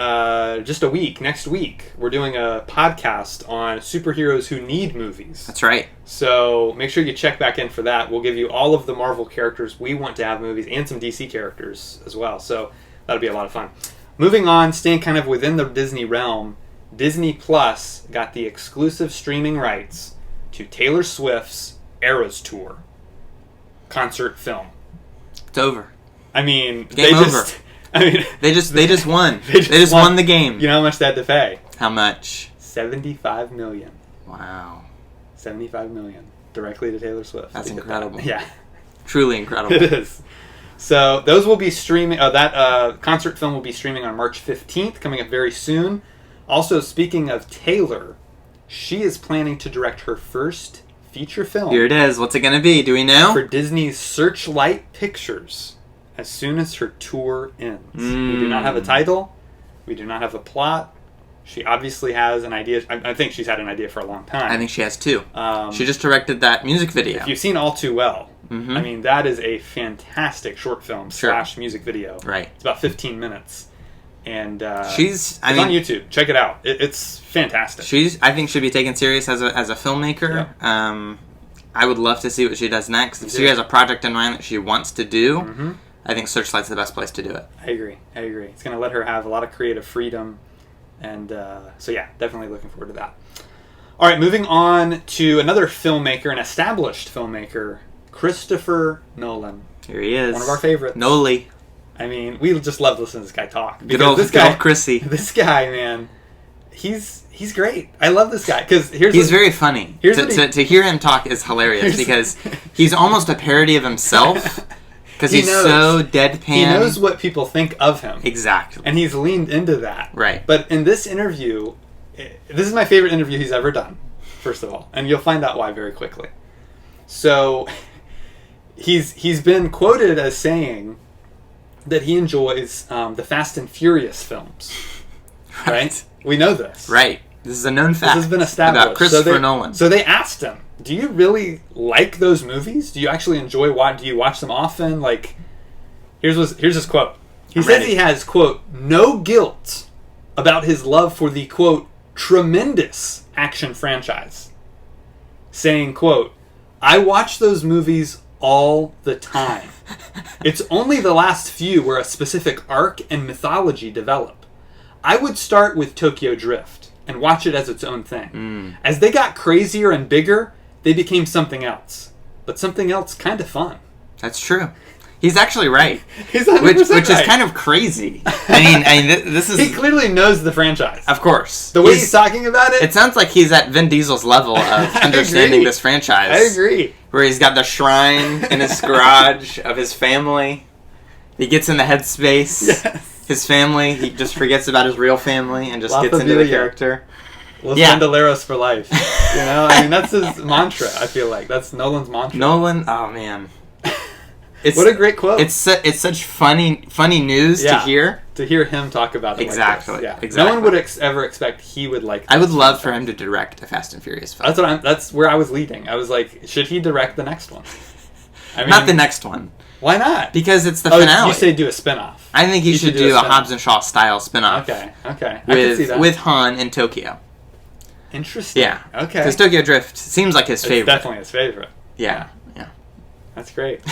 Speaker 1: just a week, next week, we're doing a podcast on superheroes who need movies.
Speaker 2: That's right.
Speaker 1: So make sure you check back in for that. We'll give you all of the Marvel characters we want to have movies and some DC characters as well. So that'll be a lot of fun. Moving on, staying kind of within the Disney realm, Disney Plus got the exclusive streaming rights to Taylor Swift's Eras Tour concert film.
Speaker 2: It's over.
Speaker 1: I mean,
Speaker 2: they just won. They just won the game.
Speaker 1: You know how much they had to pay?
Speaker 2: How much?
Speaker 1: $75 million.
Speaker 2: Wow.
Speaker 1: $75 million directly to Taylor Swift.
Speaker 2: That's incredible.
Speaker 1: Yeah.
Speaker 2: Truly incredible.
Speaker 1: It is. So those will be streaming. That concert film will be streaming on March 15th, coming up very soon. Also, speaking of Taylor, she is planning to direct her first feature film.
Speaker 2: Here it is. What's it going to be? Do we know?
Speaker 1: For Disney's Searchlight Pictures. As soon as her tour ends. We do not have a title. We do not have a plot. She obviously has an idea. I think she's had an idea for a long time.
Speaker 2: I think she has too. She just directed that music video.
Speaker 1: If you've seen All Too Well, I mean, that is a fantastic short film / music video.
Speaker 2: Right.
Speaker 1: It's about 15 minutes. And
Speaker 2: it's on
Speaker 1: YouTube. Check it out. It's fantastic.
Speaker 2: I think should be taken serious as a filmmaker. Yep. I would love to see what she does next. If she has a project in mind that she wants to do, I think Searchlight's the best place to do it.
Speaker 1: I agree. It's going to let her have a lot of creative freedom. And so, yeah, definitely looking forward to that. All right, moving on to another filmmaker, an established filmmaker, Christopher Nolan.
Speaker 2: Here he is.
Speaker 1: One of our favorites.
Speaker 2: Noli.
Speaker 1: I mean, we just love listening to this guy talk.
Speaker 2: Good old Chrissy.
Speaker 1: This guy, man, he's great. I love this guy because
Speaker 2: he's very funny. To hear him talk is hilarious because he's almost a parody of himself. Because he's so deadpan.
Speaker 1: He knows what people think of him.
Speaker 2: Exactly.
Speaker 1: And he's leaned into that.
Speaker 2: Right.
Speaker 1: But in this interview, this is my favorite interview he's ever done, first of all. And you'll find out why very quickly. So, he's been quoted as saying that he enjoys the Fast and Furious films. Right? We know this.
Speaker 2: Right. This is a known fact.
Speaker 1: This has been established.
Speaker 2: About Christopher Nolan.
Speaker 1: So they asked him, do you really like those movies? Do you actually enjoy do you watch them often? Like, here's his quote. He says he has, quote, no guilt about his love for the, quote, tremendous action franchise. Saying, quote, I watch those movies all the time. It's only the last few where a specific arc and mythology develop. I would start with Tokyo Drift and watch it as its own thing. As they got crazier and bigger, they became something else. But something else kind of fun.
Speaker 2: That's true. He's actually right.
Speaker 1: He's 100%
Speaker 2: which
Speaker 1: right.
Speaker 2: is kind of crazy. I mean, this is...
Speaker 1: He clearly knows the franchise.
Speaker 2: Of course.
Speaker 1: The way he's talking about it...
Speaker 2: It sounds like he's at Vin Diesel's level of understanding this franchise.
Speaker 1: I agree.
Speaker 2: Where he's got the shrine in his garage of his family. He gets in the headspace.
Speaker 1: Yes.
Speaker 2: His family, he just forgets about his real family and just gets into the character.
Speaker 1: Los Bandoleros for life. You know, I mean, that's his mantra, I feel like. That's Nolan's mantra.
Speaker 2: Nolan, oh man.
Speaker 1: What a great quote.
Speaker 2: It's such funny news to hear.
Speaker 1: To hear him talk about it
Speaker 2: exactly.
Speaker 1: like this. Yeah.
Speaker 2: Exactly.
Speaker 1: No one would ever expect he would like this.
Speaker 2: I would love for him to direct a Fast and Furious film.
Speaker 1: That's where I was leading. I was like, should he direct the next one? I mean,
Speaker 2: not the next one.
Speaker 1: Why not?
Speaker 2: Because it's the finale.
Speaker 1: You say do a spin-off.
Speaker 2: I think he should do a Hobbs and Shaw style spin-off.
Speaker 1: Okay. I can see that.
Speaker 2: With Han in Tokyo.
Speaker 1: Interesting.
Speaker 2: Yeah.
Speaker 1: Okay.
Speaker 2: Because Tokyo Drift seems like his favorite.
Speaker 1: It's definitely his favorite.
Speaker 2: Yeah.
Speaker 1: That's great.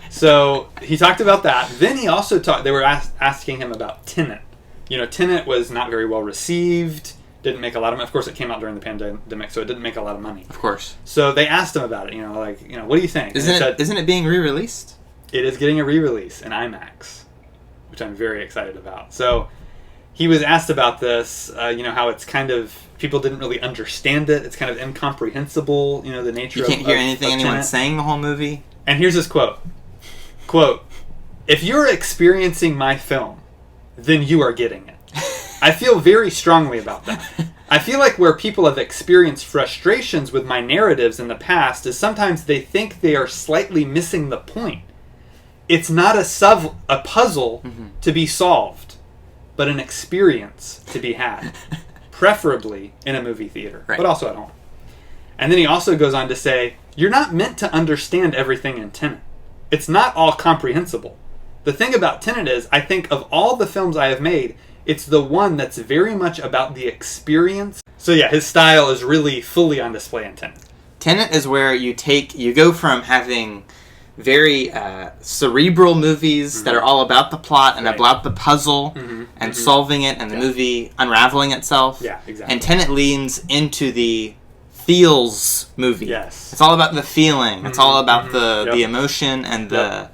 Speaker 1: So he talked about that. Then he also talked. They were asking him about Tenet. You know, Tenet was not very well received. Didn't make a lot of money. Of course, it came out during the pandemic, so it didn't make a lot of money.
Speaker 2: Of course.
Speaker 1: So they asked him about it. You know, what do you think?
Speaker 2: Isn't it being re-released?
Speaker 1: It is getting a re-release in IMAX, which I'm very excited about. So he was asked about this. You know, how it's kind of people didn't really understand it. It's kind of incomprehensible. You know, the nature.
Speaker 2: You can't hear anything anyone's
Speaker 1: Tenet.
Speaker 2: saying the whole movie.
Speaker 1: And here's his quote. Quote, if you're experiencing my film, then you are getting it. I feel very strongly about that. I feel like where people have experienced frustrations with my narratives in the past is sometimes they think they are slightly missing the point. It's not a puzzle to be solved, but an experience to be had. Preferably in a movie theater, but also at home. And then he also goes on to say, you're not meant to understand everything in Tenet. It's not all comprehensible. The thing about Tenet is, I think of all the films I have made, it's the one that's very much about the experience. So yeah, his style is really fully on display in Tenet.
Speaker 2: Tenet is where you go from having very cerebral movies that are all about the plot and about the puzzle and solving it and the movie unraveling itself.
Speaker 1: Yeah, exactly.
Speaker 2: And Tenet leans into the feels movie.
Speaker 1: Yes.
Speaker 2: It's all about the feeling. It's all about the emotion and the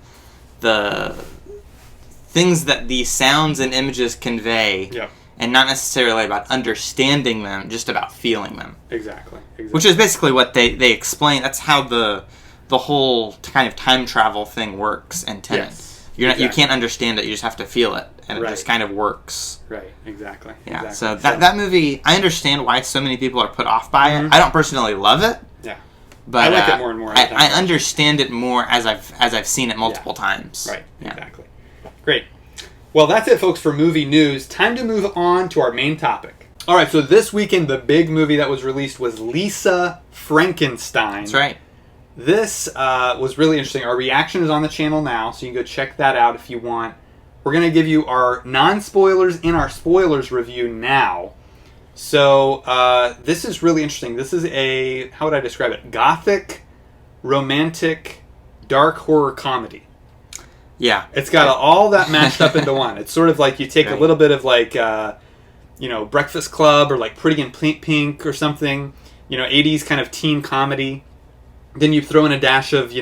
Speaker 2: things that the sounds and images convey.
Speaker 1: Yep.
Speaker 2: And not necessarily about understanding them, just about feeling them.
Speaker 1: Exactly.
Speaker 2: Which is basically what they explain. That's how the whole kind of time travel thing works in Tenet.
Speaker 1: Yes.
Speaker 2: You can't understand it, you just have to feel it. And it just kind of works.
Speaker 1: Right, exactly.
Speaker 2: Yeah, so that movie, I understand why so many people are put off by it. I don't personally love it.
Speaker 1: Yeah.
Speaker 2: But
Speaker 1: I like it more and more.
Speaker 2: I understand it more as I've seen it multiple times.
Speaker 1: Right, exactly. Great. Well, that's it, folks, for movie news. Time to move on to our main topic. All right, so this weekend, the big movie that was released was Lisa Frankenstein.
Speaker 2: That's right.
Speaker 1: This was really interesting. Our reaction is on the channel now, so you can go check that out if you want. We're going to give you our non-spoilers and our spoilers review now. So this is really interesting. This is a, how would I describe it? Gothic, romantic, dark horror comedy.
Speaker 2: Yeah.
Speaker 1: It's got all that mashed up into one. It's sort of like you take a little bit of like, Breakfast Club or like Pretty in Pink or something. 80s kind of teen comedy. Then you throw in a dash of,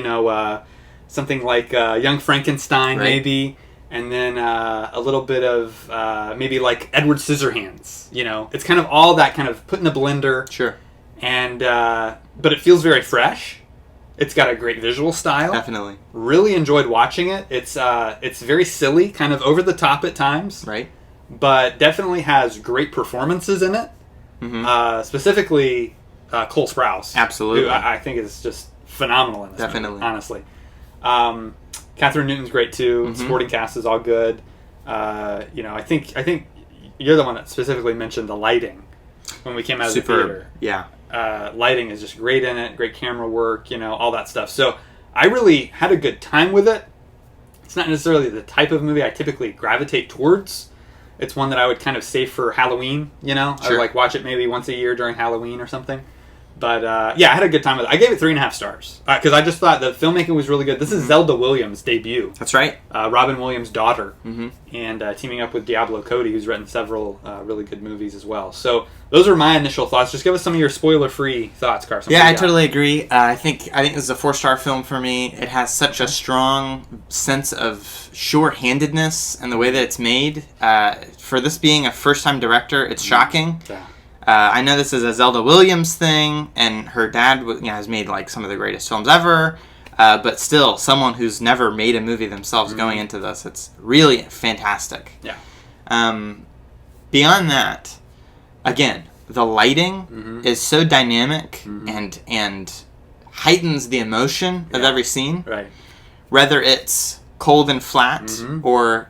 Speaker 1: something like Young Frankenstein, maybe. And then a little bit of maybe like Edward Scissorhands. It's kind of all that kind of put in a blender.
Speaker 2: Sure.
Speaker 1: And but it feels very fresh. It's got a great visual style.
Speaker 2: Definitely.
Speaker 1: Really enjoyed watching it. It's very silly, kind of over the top at times.
Speaker 2: Right.
Speaker 1: But definitely has great performances in it. Mm-hmm. Specifically, Cole Sprouse.
Speaker 2: Absolutely.
Speaker 1: Who I think is just phenomenal in this movie, honestly. Catherine Newton's great too. Supporting cast is all good. You know, I think you're the one that specifically mentioned the lighting when we came out of the theater.
Speaker 2: Yeah.
Speaker 1: Lighting is just great in it. Great camera work. You know, all that stuff. So I really had a good time with it. It's not necessarily the type of movie I typically gravitate towards. It's one that I would kind of save for Halloween, you know?
Speaker 2: Sure.
Speaker 1: I would like watch it maybe once a year during Halloween or something. But yeah, I had a good time with it. I gave it 3.5 stars because I just thought the filmmaking was really good. This is Zelda Williams' debut.
Speaker 2: That's right.
Speaker 1: Robin Williams' daughter. And teaming up with Diablo Cody, who's written several really good movies as well. So those are my initial thoughts. Just give us some of your spoiler-free thoughts, Carson.
Speaker 2: Yeah, I totally agree. I think this is a 4-star film for me. It has such a strong sense of sure-handedness in the way that it's made. For this being a first-time director, it's shocking.
Speaker 1: Yeah.
Speaker 2: I know this is a Zelda Williams thing, and her dad has made like some of the greatest films ever, but still, someone who's never made a movie themselves going into this, it's really fantastic.
Speaker 1: Yeah.
Speaker 2: Beyond that, again, the lighting is so dynamic and heightens the emotion of every scene.
Speaker 1: Right.
Speaker 2: Whether it's cold and flat or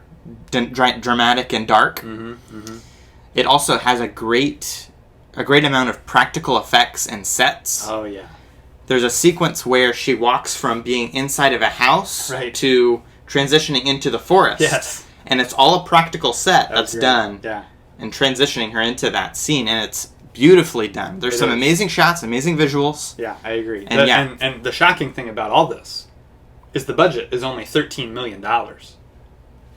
Speaker 2: dramatic and dark. It also has a great amount of practical effects and sets.
Speaker 1: Oh, yeah.
Speaker 2: There's a sequence where she walks from being inside of a house to transitioning into the forest.
Speaker 1: Yes.
Speaker 2: And it's all a practical set that's done.
Speaker 1: Yeah.
Speaker 2: And transitioning her into that scene. And it's beautifully done. There's some amazing shots, amazing visuals.
Speaker 1: Yeah, I agree.
Speaker 2: And,
Speaker 1: and the shocking thing about all this is the budget is only $13 million.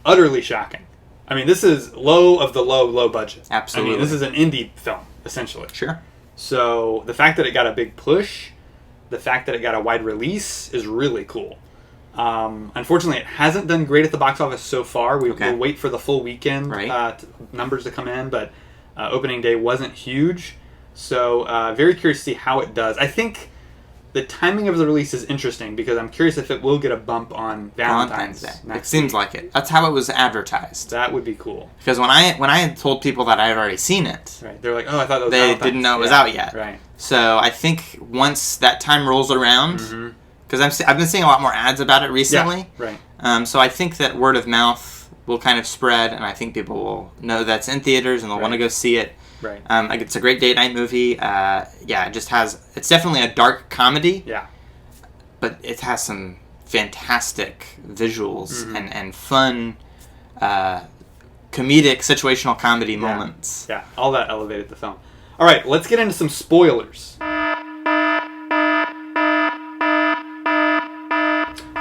Speaker 1: Utterly shocking. I mean, this is low of the low budget.
Speaker 2: Absolutely.
Speaker 1: I mean, this is an indie film, essentially.
Speaker 2: Sure.
Speaker 1: So the fact that it got a big push, the fact that it got a wide release is really cool. Unfortunately, it hasn't done great at the box office so far. We'll wait for the full weekend numbers to come in, but opening day wasn't huge. So very curious to see how it does. I think the timing of the release is interesting because I'm curious if it will get a bump on Valentine's Day.
Speaker 2: It seems like it. That's how it was advertised.
Speaker 1: That would be cool.
Speaker 2: Because when I had told people that I had already seen it,
Speaker 1: they're like, "Oh, I thought that was
Speaker 2: they
Speaker 1: Valentine's."
Speaker 2: didn't know it was out yet.
Speaker 1: Right.
Speaker 2: So I think once that time rolls around, because I've been seeing a lot more ads about it recently.
Speaker 1: Yeah, right.
Speaker 2: So I think that word of mouth will kind of spread, and I think people will know that's in theaters and they'll want to go see it.
Speaker 1: Right.
Speaker 2: It's a great date night movie. It just has. It's definitely a dark comedy.
Speaker 1: Yeah.
Speaker 2: But it has some fantastic visuals and fun, comedic situational comedy moments.
Speaker 1: Yeah, all that elevated the film. All right, let's get into some spoilers. All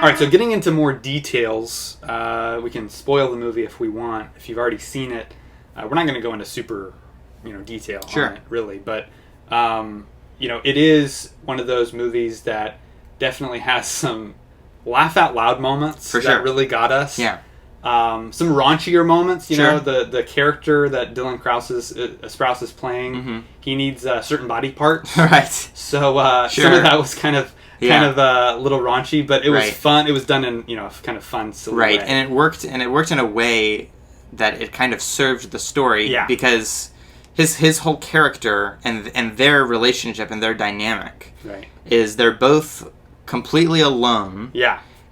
Speaker 1: right, so getting into more details, we can spoil the movie if we want. If you've already seen it, we're not going to go into super, detail on it, really. But, it is one of those movies that definitely has some laugh out loud moments that really got us.
Speaker 2: Yeah.
Speaker 1: Some raunchier moments, you know, the character that Dylan Sprouse is playing, he needs certain body parts.
Speaker 2: Right.
Speaker 1: So some of that was kind of a little raunchy, but it was fun. It was done in, a kind of fun, silly way.
Speaker 2: And it worked in a way that it kind of served the story because his whole character and their relationship and their dynamic is they're both completely alone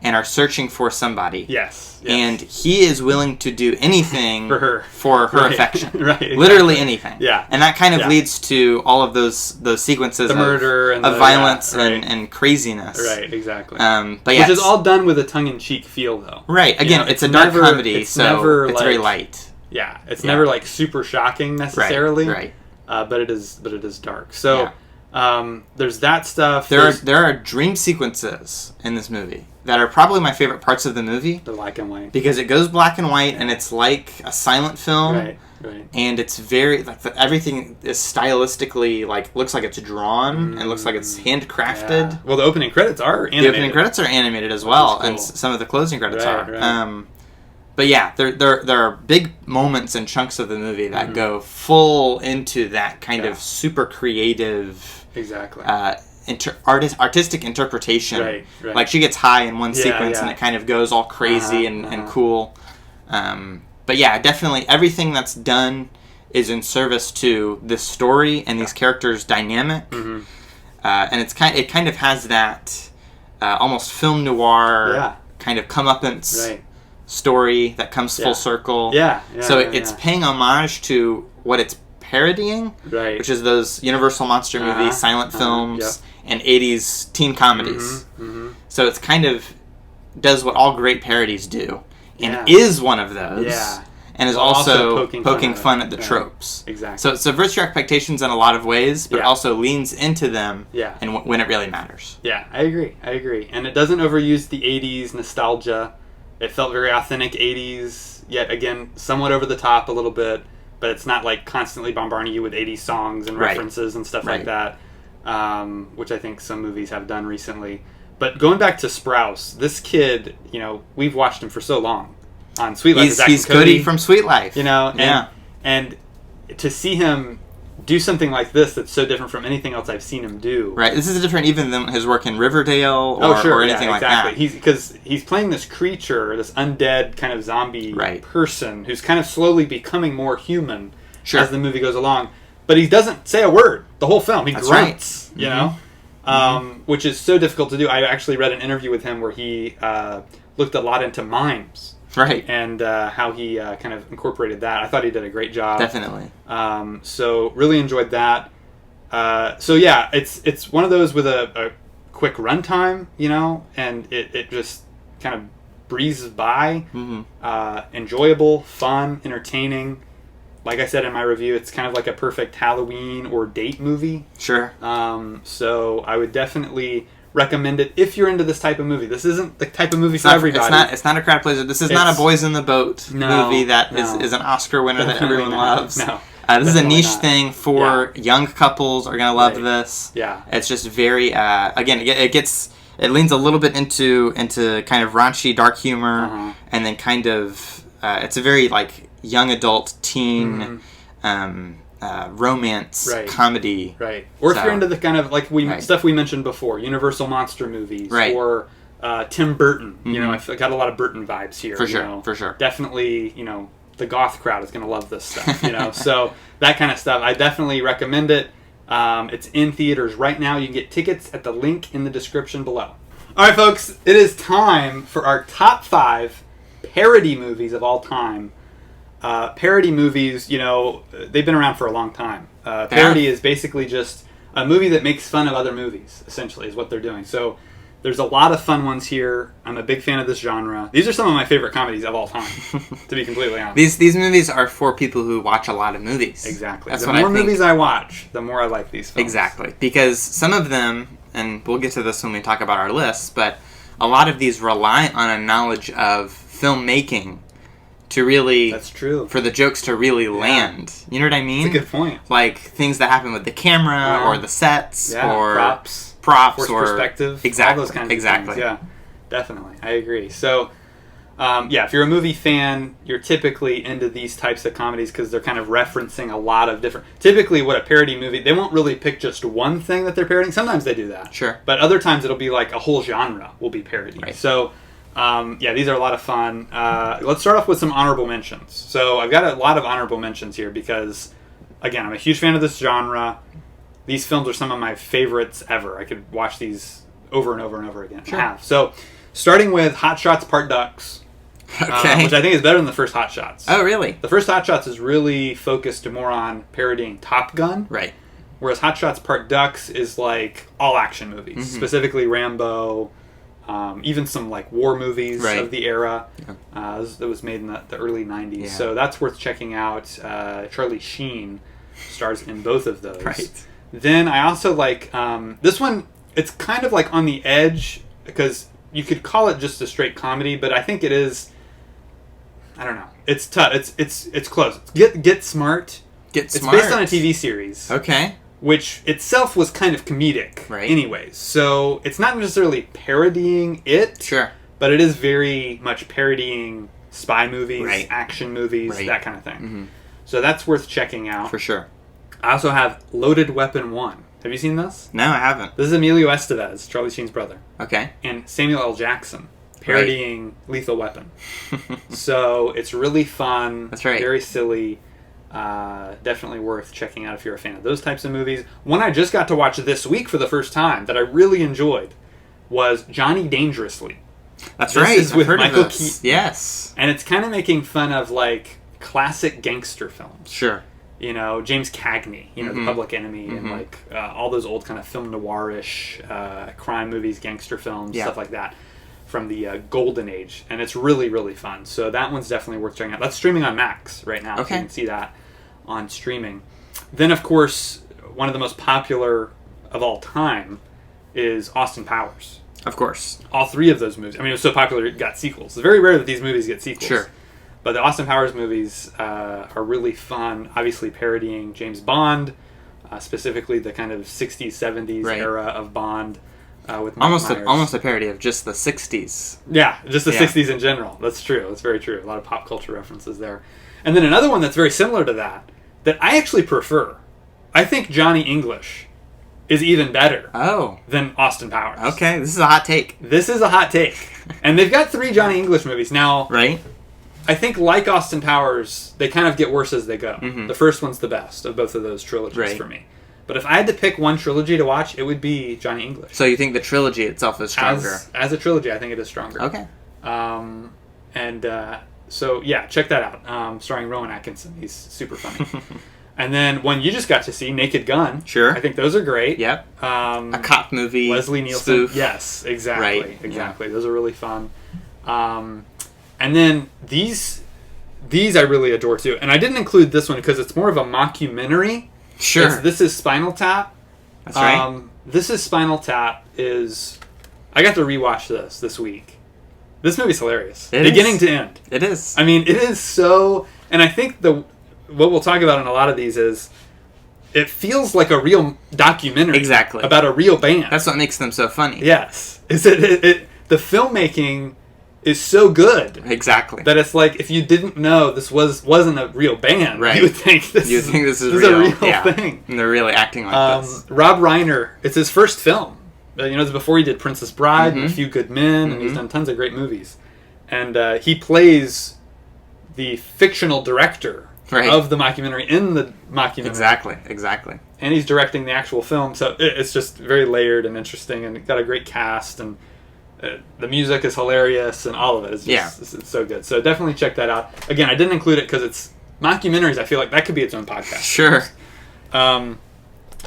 Speaker 2: and are searching for somebody.
Speaker 1: Yes.
Speaker 2: And he is willing to do anything for her affection.
Speaker 1: Exactly.
Speaker 2: Literally anything.
Speaker 1: Yeah.
Speaker 2: And that kind of leads to all of those sequences
Speaker 1: the murder and
Speaker 2: of violence and craziness.
Speaker 1: Right, exactly.
Speaker 2: Which
Speaker 1: is all done with a tongue-in-cheek feel, though.
Speaker 2: Right. Again, it's a dark comedy, so it's very light.
Speaker 1: Yeah. It's never like super shocking necessarily.
Speaker 2: Right.
Speaker 1: But it is dark. So there's that stuff.
Speaker 2: There are dream sequences in this movie that are probably my favorite parts of the movie.
Speaker 1: The black and white.
Speaker 2: Because it goes black and white and it's like a silent film.
Speaker 1: Right.
Speaker 2: And it's very everything is stylistically looks like it's drawn and looks like it's handcrafted.
Speaker 1: Yeah. Well, the opening credits are animated.
Speaker 2: The opening credits are animated as well, and some of the closing credits are.
Speaker 1: Right.
Speaker 2: But yeah, there are big moments and chunks of the movie that go full into that kind of super creative, artistic interpretation.
Speaker 1: Right.
Speaker 2: Like she gets high in one sequence and it kind of goes all crazy and cool. But yeah, definitely everything that's done is in service to this story and these characters' dynamic. And it kind of has that almost film noir kind of comeuppance story that comes full circle. So it's paying homage to what it's parodying, which is those Universal monster movies, silent films, and 80s teen comedies. So it's kind of does what all great parodies do, and is one of those. And is also poking fun at the tropes. Exactly. So it subverts your expectations in a lot of ways, but also leans into them and when it really matters.
Speaker 1: Yeah, I agree. And it doesn't overuse the 80s nostalgia. It felt very authentic 80s, yet again, somewhat over the top a little bit, but it's not like constantly bombarding you with 80s songs and references and stuff like that, which I think some movies have done recently. But going back to Sprouse, this kid, you know, we've watched him for so long on Sweet Life.
Speaker 2: He's Cody from Sweet Life.
Speaker 1: You know, and to see him do something like this that's so different from anything else I've seen him do.
Speaker 2: Right, this is different even than his work in Riverdale or anything like that.
Speaker 1: Because he's playing this creature, this undead kind of zombie person who's kind of slowly becoming more human as the movie goes along. But he doesn't say a word the whole film. He grunts, you know, which is so difficult to do. I actually read an interview with him where he looked a lot into mimes. And how he kind of incorporated that. I thought he did a great job.
Speaker 2: Definitely.
Speaker 1: So really enjoyed that. So yeah, it's one of those with a quick runtime, you know, and it just kind of breezes by. Enjoyable, fun, entertaining. Like I said in my review, it's kind of like a perfect Halloween or date movie.
Speaker 2: Sure.
Speaker 1: So I would definitely recommend it if you're into this type of movie. This isn't the type of movie for everybody.
Speaker 2: It's not a crowd pleaser. This is not a Boys in the Boat movie that is an Oscar winner that everyone loves. This is a niche thing for young couples are going to love this. It's just very, again, it leans a little bit into kind of raunchy, dark humor, and then kind of, it's a very like young adult teen romance comedy,
Speaker 1: or if you're into the kind of like stuff we mentioned before, Universal monster movies, or Tim Burton. You know, I've got a lot of Burton vibes here.
Speaker 2: For sure.
Speaker 1: Definitely, you know, the goth crowd is going to love this stuff. You know, so that kind of stuff, I definitely recommend it. It's in theaters right now. You can get tickets at the link in the description below. All right, folks, it is time for our top 5 parody movies of all time. Parody movies, you know, they've been around for a long time. Parody is basically just a movie that makes fun of other movies, essentially, is what they're doing. So there's a lot of fun ones here. I'm a big fan of this genre. These are some of my favorite comedies of all time, to be completely honest.
Speaker 2: These movies are for people who watch a lot of movies.
Speaker 1: Exactly. The more movies I watch, the more I like these films.
Speaker 2: Exactly. Because some of them, and we'll get to this when we talk about our lists, but a lot of these rely on a knowledge of filmmaking to really...
Speaker 1: That's true.
Speaker 2: For the jokes to really land. You know what I mean?
Speaker 1: That's a good point.
Speaker 2: Like, things that happen with the camera, or the sets, or...
Speaker 1: Props, or perspective.
Speaker 2: Exactly.
Speaker 1: All those kinds of things. Yeah, definitely. I agree. So, if you're a movie fan, you're typically into these types of comedies because they're kind of referencing a lot of different... Typically, what a parody movie... They won't really pick just one thing that they're parodying. Sometimes they do that.
Speaker 2: Sure.
Speaker 1: But other times it'll be like a whole genre will be parodied. So... these are a lot of fun. Let's start off with some honorable mentions. So I've got a lot of honorable mentions here because, again, I'm a huge fan of this genre. These films are some of my favorites ever. I could watch these over and over and over again.
Speaker 2: Sure.
Speaker 1: So starting with Hot Shots Part Ducks, which I think is better than the first Hot Shots.
Speaker 2: Oh, really?
Speaker 1: The first Hot Shots is really focused more on parodying Top Gun.
Speaker 2: Right.
Speaker 1: Whereas Hot Shots Part Ducks is like all action movies, specifically Rambo. Even some like war movies of the era that was made in the early 90s. So that's worth checking out. Charlie Sheen stars in both of those. Then I also like this one. It's kind of like on the edge because you could call it just a straight comedy, but I think it is. I don't know. It's tough. It's close. Get Smart. It's based on a TV series.
Speaker 2: Okay.
Speaker 1: Which itself was kind of comedic anyways. So it's not necessarily parodying it.
Speaker 2: Sure.
Speaker 1: But it is very much parodying spy movies, action movies, that kind of thing. So that's worth checking out.
Speaker 2: For sure.
Speaker 1: I also have Loaded Weapon 1. Have you seen this?
Speaker 2: No, I haven't.
Speaker 1: This is Emilio Estevez, Charlie Sheen's brother.
Speaker 2: Okay.
Speaker 1: And Samuel L. Jackson parodying Lethal Weapon. So it's really fun.
Speaker 2: That's right.
Speaker 1: Very silly. Definitely worth checking out if you're a fan of those types of movies. One I just got to watch this week for the first time that I really enjoyed was Johnny Dangerously.
Speaker 2: That's
Speaker 1: this
Speaker 2: right.
Speaker 1: is with
Speaker 2: I've heard
Speaker 1: Michael
Speaker 2: of this.
Speaker 1: Keaton.
Speaker 2: Yes.
Speaker 1: And it's kind of making fun of, like, classic gangster films.
Speaker 2: Sure.
Speaker 1: You know, James Cagney, you know, The Public Enemy, and, like, all those old kind of film noir-ish crime movies, gangster films, stuff like that from the golden age. And it's really, really fun. So that one's definitely worth checking out. That's streaming on Max right now. Okay. So you can see that on streaming. Then, of course, one of the most popular of all time is Austin Powers.
Speaker 2: Of course.
Speaker 1: All three of those movies. I mean, it was so popular it got sequels. It's very rare that these movies get sequels.
Speaker 2: Sure.
Speaker 1: But the Austin Powers movies are really fun, obviously parodying James Bond, specifically the kind of 60s, 70s era of Bond with Mike Myers.
Speaker 2: Almost a parody of just the 60s.
Speaker 1: Yeah, just the 60s in general. That's true. That's very true. A lot of pop culture references there. And then another one that's very similar to that I actually prefer. I think Johnny English is even better than Austin Powers.
Speaker 2: Okay, this is a hot take.
Speaker 1: This is a hot take. And they've got 3 Johnny English movies. Now,
Speaker 2: right?
Speaker 1: I think, like Austin Powers, they kind of get worse as they go. The first one's the best of both of those trilogies for me. But if I had to pick one trilogy to watch, it would be Johnny English.
Speaker 2: So you think the trilogy itself is stronger?
Speaker 1: As a trilogy, I think it is stronger.
Speaker 2: Okay.
Speaker 1: So, yeah, check that out. Starring Rowan Atkinson. He's super funny. And then one you just got to see, Naked Gun.
Speaker 2: Sure.
Speaker 1: I think those are great.
Speaker 2: Yep. A cop movie.
Speaker 1: Leslie Nielsen.
Speaker 2: Spoof.
Speaker 1: Yes, exactly.
Speaker 2: Right.
Speaker 1: Exactly. Yeah. Those are really fun. And then these I really adore too. And I didn't include this one because it's more of a mockumentary.
Speaker 2: Sure.
Speaker 1: This is Spinal Tap.
Speaker 2: That's right.
Speaker 1: This is Spinal Tap is... I got to rewatch this week. This movie's hilarious. Beginning to end.
Speaker 2: It is.
Speaker 1: I mean, it is so... And I think what we'll talk about in a lot of these is it feels like a real documentary.
Speaker 2: Exactly.
Speaker 1: About a real band.
Speaker 2: That's what makes them so funny.
Speaker 1: Yes. The filmmaking is so good.
Speaker 2: Exactly.
Speaker 1: That it's like, if you didn't know this wasn't a real band,
Speaker 2: right.
Speaker 1: you would think this is
Speaker 2: real.
Speaker 1: A real thing.
Speaker 2: And they're really acting like this.
Speaker 1: Rob Reiner, it's his first film. It's before he did Princess Bride and A Few Good Men, and he's done tons of great movies. And he plays the fictional director of the mockumentary in the mockumentary.
Speaker 2: Exactly.
Speaker 1: And he's directing the actual film, so it's just very layered and interesting, and got a great cast, and the music is hilarious, and all of it is just it's so good. So definitely check that out. Again, I didn't include it because it's mockumentaries. I feel like that could be its own podcast.
Speaker 2: Sure.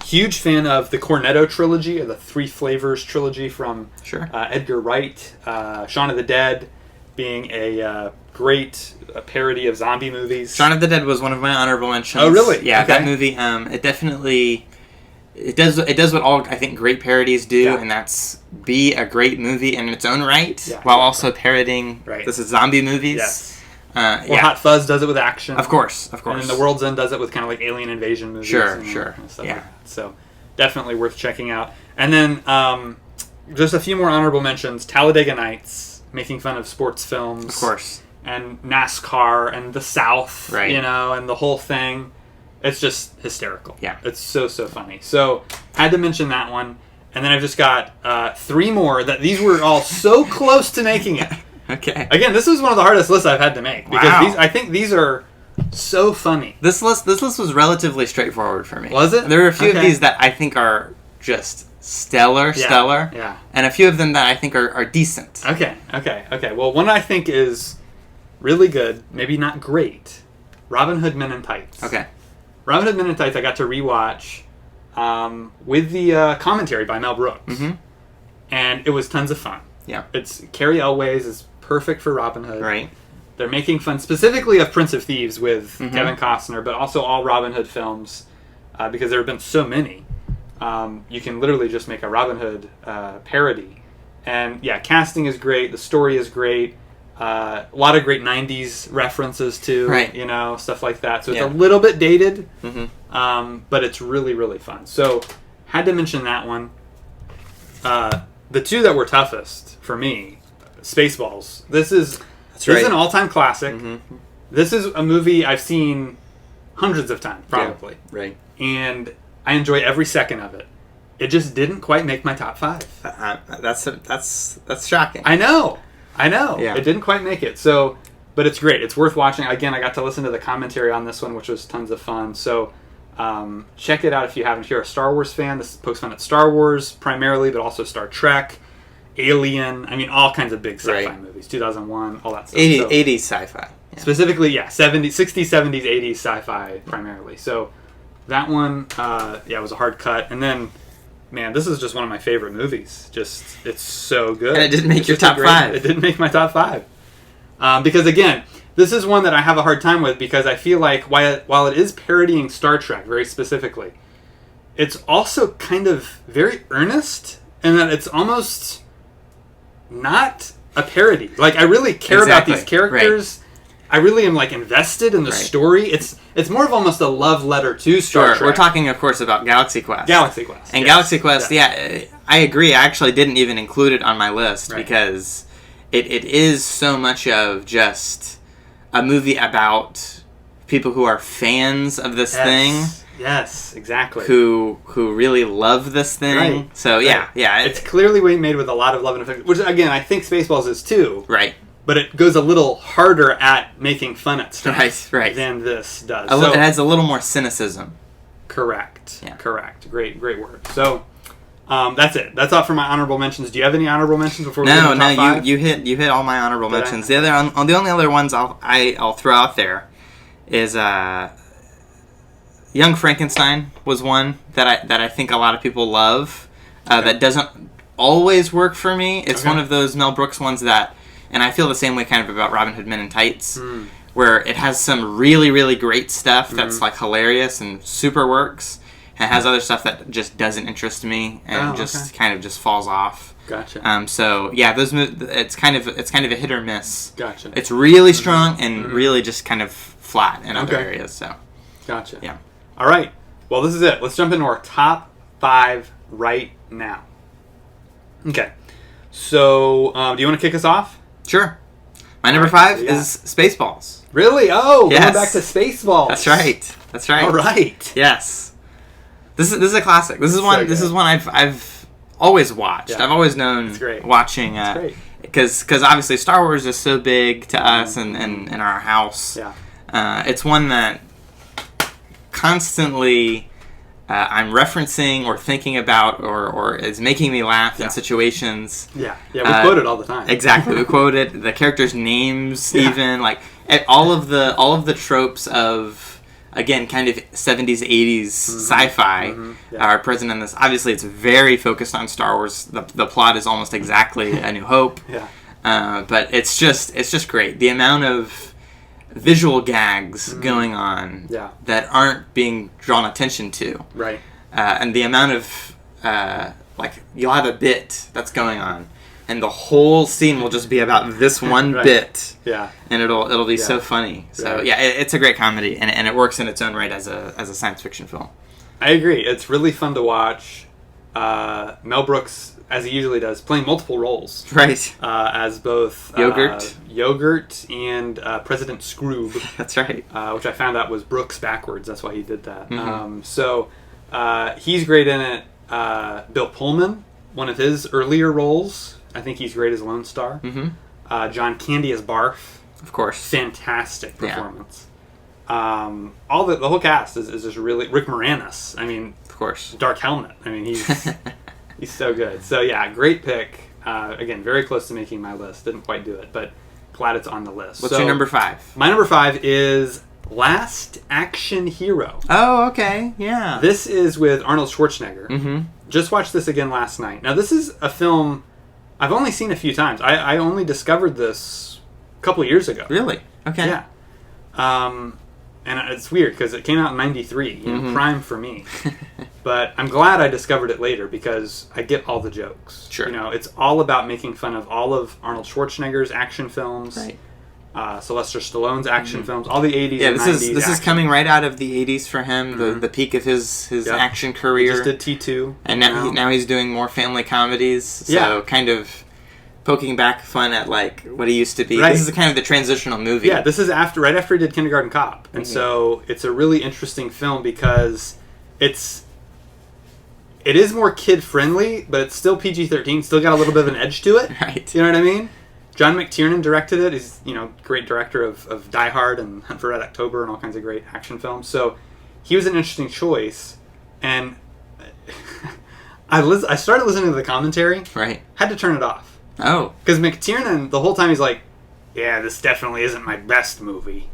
Speaker 1: Huge fan of the Cornetto trilogy, or the Three Flavors trilogy from Edgar Wright. Shaun of the Dead being a great parody of zombie movies.
Speaker 2: Shaun of the Dead was one of my honorable mentions.
Speaker 1: Oh, really?
Speaker 2: Yeah, that movie. It definitely it does what all I think great parodies do, and that's be a great movie in its own right, while also parodying this is zombie movies.
Speaker 1: Yes. Hot Fuzz does it with action.
Speaker 2: Of course.
Speaker 1: And then The World's End does it with kind of like alien invasion movies.
Speaker 2: Sure.
Speaker 1: And stuff like that. So definitely worth checking out. And then just a few more honorable mentions. Talladega Nights, making fun of sports films.
Speaker 2: Of course.
Speaker 1: And NASCAR and the South,
Speaker 2: right.
Speaker 1: And the whole thing. It's just hysterical.
Speaker 2: Yeah.
Speaker 1: It's so funny. So had to mention that one. And then I've just got 3 more that these were all so close to making it.
Speaker 2: Okay.
Speaker 1: Again, this was one of the hardest lists I've had to make because I think these are so funny.
Speaker 2: This list was relatively straightforward for me.
Speaker 1: Was it?
Speaker 2: There were a few of these that I think are just stellar, and a few of them that I think are decent.
Speaker 1: Okay. Well, one I think is really good, maybe not great. Robin Hood Men in Tights.
Speaker 2: Okay.
Speaker 1: Robin Hood Men in Tights I got to rewatch with the commentary by Mel Brooks, and it was tons of fun.
Speaker 2: Yeah.
Speaker 1: It's Carrie Elways is perfect for Robin Hood.
Speaker 2: Right.
Speaker 1: They're making fun specifically of Prince of Thieves with Kevin Costner, but also all Robin Hood films because there have been so many. You can literally just make a Robin Hood parody. And casting is great. The story is great. A lot of great 90s references too.
Speaker 2: Right.
Speaker 1: Stuff like that. So it's a little bit dated, but it's really, really fun. So had to mention that one. The 2 that were toughest for me, Spaceballs. This is an all-time classic. This is a movie I've seen hundreds of times, probably.
Speaker 2: Yeah, right.
Speaker 1: And I enjoy every second of it. It just didn't quite make my top 5.
Speaker 2: That's shocking.
Speaker 1: I know.
Speaker 2: Yeah.
Speaker 1: It didn't quite make it. So, but it's great. It's worth watching. Again, I got to listen to the commentary on this one, which was tons of fun. So, check it out if you haven't. If you're a Star Wars fan, this pokes fun at Star Wars primarily, but also Star Trek. Alien. I mean, all kinds of big sci-fi
Speaker 2: Right.
Speaker 1: movies. 2001, all that stuff.
Speaker 2: 80s sci-fi. Yeah.
Speaker 1: Specifically, 60s, 70s, 80s sci-fi primarily. So that one, was a hard cut. And then, man, this is just one of my favorite movies. Just, it's so good.
Speaker 2: And it didn't make your top 5.
Speaker 1: It didn't make my top 5. Because, again, this is one that I have a hard time with because I feel like while it is parodying Star Trek very specifically, it's also kind of very earnest and that it's almost not a parody. Like, I really care about these characters. Right. I really am, like, invested in the story. It's more of almost a love letter to Star Trek.
Speaker 2: We're talking, of course, about Galaxy Quest.
Speaker 1: Galaxy Quest.
Speaker 2: And Galaxy Quest, I agree. I actually didn't even include it on my list because it is so much of just a movie about people who are fans of this thing.
Speaker 1: Yes, exactly.
Speaker 2: Who really love this thing. Right. So, yeah.
Speaker 1: It's clearly made with a lot of love and affection, which, again, I think Spaceballs is too.
Speaker 2: Right.
Speaker 1: But it goes a little harder at making fun at stuff
Speaker 2: than
Speaker 1: this does.
Speaker 2: So, it has a little more cynicism.
Speaker 1: Correct.
Speaker 2: Yeah.
Speaker 1: Correct. Great word. So, that's it. That's all for my honorable mentions. Do you have any honorable mentions before we get to the top 5?
Speaker 2: You hit all my honorable mentions. The only other ones I'll throw out there is Young Frankenstein was one that I think a lot of people love. That doesn't always work for me. It's one of those Mel Brooks ones that. And I feel the same way kind of about Robin Hood Men in Tights, where it has some really, really great stuff that's like hilarious and super works, and it has other stuff that just doesn't interest me and kind of just falls off.
Speaker 1: Gotcha.
Speaker 2: So yeah, it's kind of a hit or miss.
Speaker 1: Gotcha.
Speaker 2: It's really strong and really just kind of flat in other areas. So.
Speaker 1: Gotcha.
Speaker 2: Yeah.
Speaker 1: All right. Well, this is it. Let's jump into our top 5 right now. Okay. So, do you want to kick us off?
Speaker 2: Sure. My number 5 is Spaceballs.
Speaker 1: Really? Oh, yes. Going back to Spaceballs.
Speaker 2: That's right.
Speaker 1: All right.
Speaker 2: Yes. This is a classic. This is one. This is one I've always watched. Yeah. I've always known watching. Because obviously Star Wars is so big to us and in our house.
Speaker 1: Yeah.
Speaker 2: It's one that constantly I'm referencing or thinking about or is making me laugh in situations.
Speaker 1: Yeah, we quote it all the time.
Speaker 2: Exactly, we quote it. The characters' names, even like all of the tropes of, again, kind of 70s, 80s sci-fi are present in this. Obviously, it's very focused on Star Wars. The plot is almost exactly A New Hope. But it's just great. The amount of visual gags going on that aren't being drawn attention to.
Speaker 1: Right.
Speaker 2: And the amount of, you'll have a bit that's going on, and the whole scene will just be about this one bit.
Speaker 1: Yeah.
Speaker 2: And it'll be so funny. So, it's a great comedy, and it works in its own right as a science fiction film.
Speaker 1: I agree. It's really fun to watch. Mel Brooks, as he usually does, playing multiple roles.
Speaker 2: Right.
Speaker 1: As both Yogurt and President Scroob.
Speaker 2: That's right.
Speaker 1: Which I found out was Brooks backwards. That's why he did that. So he's great in it. Bill Pullman, one of his earlier roles. I think he's great as Lone Star. John Candy as Barf.
Speaker 2: Of course.
Speaker 1: Fantastic performance. The whole cast is just really... Rick Moranis. I mean...
Speaker 2: Of course.
Speaker 1: Dark Helmet. I mean, he's so good. So, yeah, great pick. Again, very close to making my list. Didn't quite do it, but glad it's on the list.
Speaker 2: What's your number 5?
Speaker 1: My number 5 is Last Action Hero.
Speaker 2: Oh, okay. Yeah.
Speaker 1: This is with Arnold Schwarzenegger. Just watched this again last night. Now, this is a film I've only seen a few times. I only discovered this a couple of years ago.
Speaker 2: Really? Okay.
Speaker 1: Yeah. And it's weird because it came out in 93, prime for me. But I'm glad I discovered it later because I get all the jokes.
Speaker 2: Sure.
Speaker 1: It's all about making fun of all of Arnold Schwarzenegger's action films.
Speaker 2: Right.
Speaker 1: Sylvester Stallone's action films, all the 80s and 90s.
Speaker 2: Yeah, this is coming right out of the 80s for him, the peak of his action career.
Speaker 1: He just did T2.
Speaker 2: And now he's doing more family comedies. So kind of poking back fun at what he used to be. Right. This is kind of the transitional movie.
Speaker 1: Yeah, this is right after he did Kindergarten Cop. And so it's a really interesting film because it is more kid-friendly, but it's still PG-13, still got a little bit of an edge to it.
Speaker 2: Right.
Speaker 1: You know what I mean? John McTiernan directed it. He's, great director of Die Hard and Hunt for Red October and all kinds of great action films. So he was an interesting choice. And I started listening to the commentary.
Speaker 2: Right.
Speaker 1: Had to turn it off.
Speaker 2: Oh.
Speaker 1: Because McTiernan, the whole time, he's like, yeah, this definitely isn't my best movie.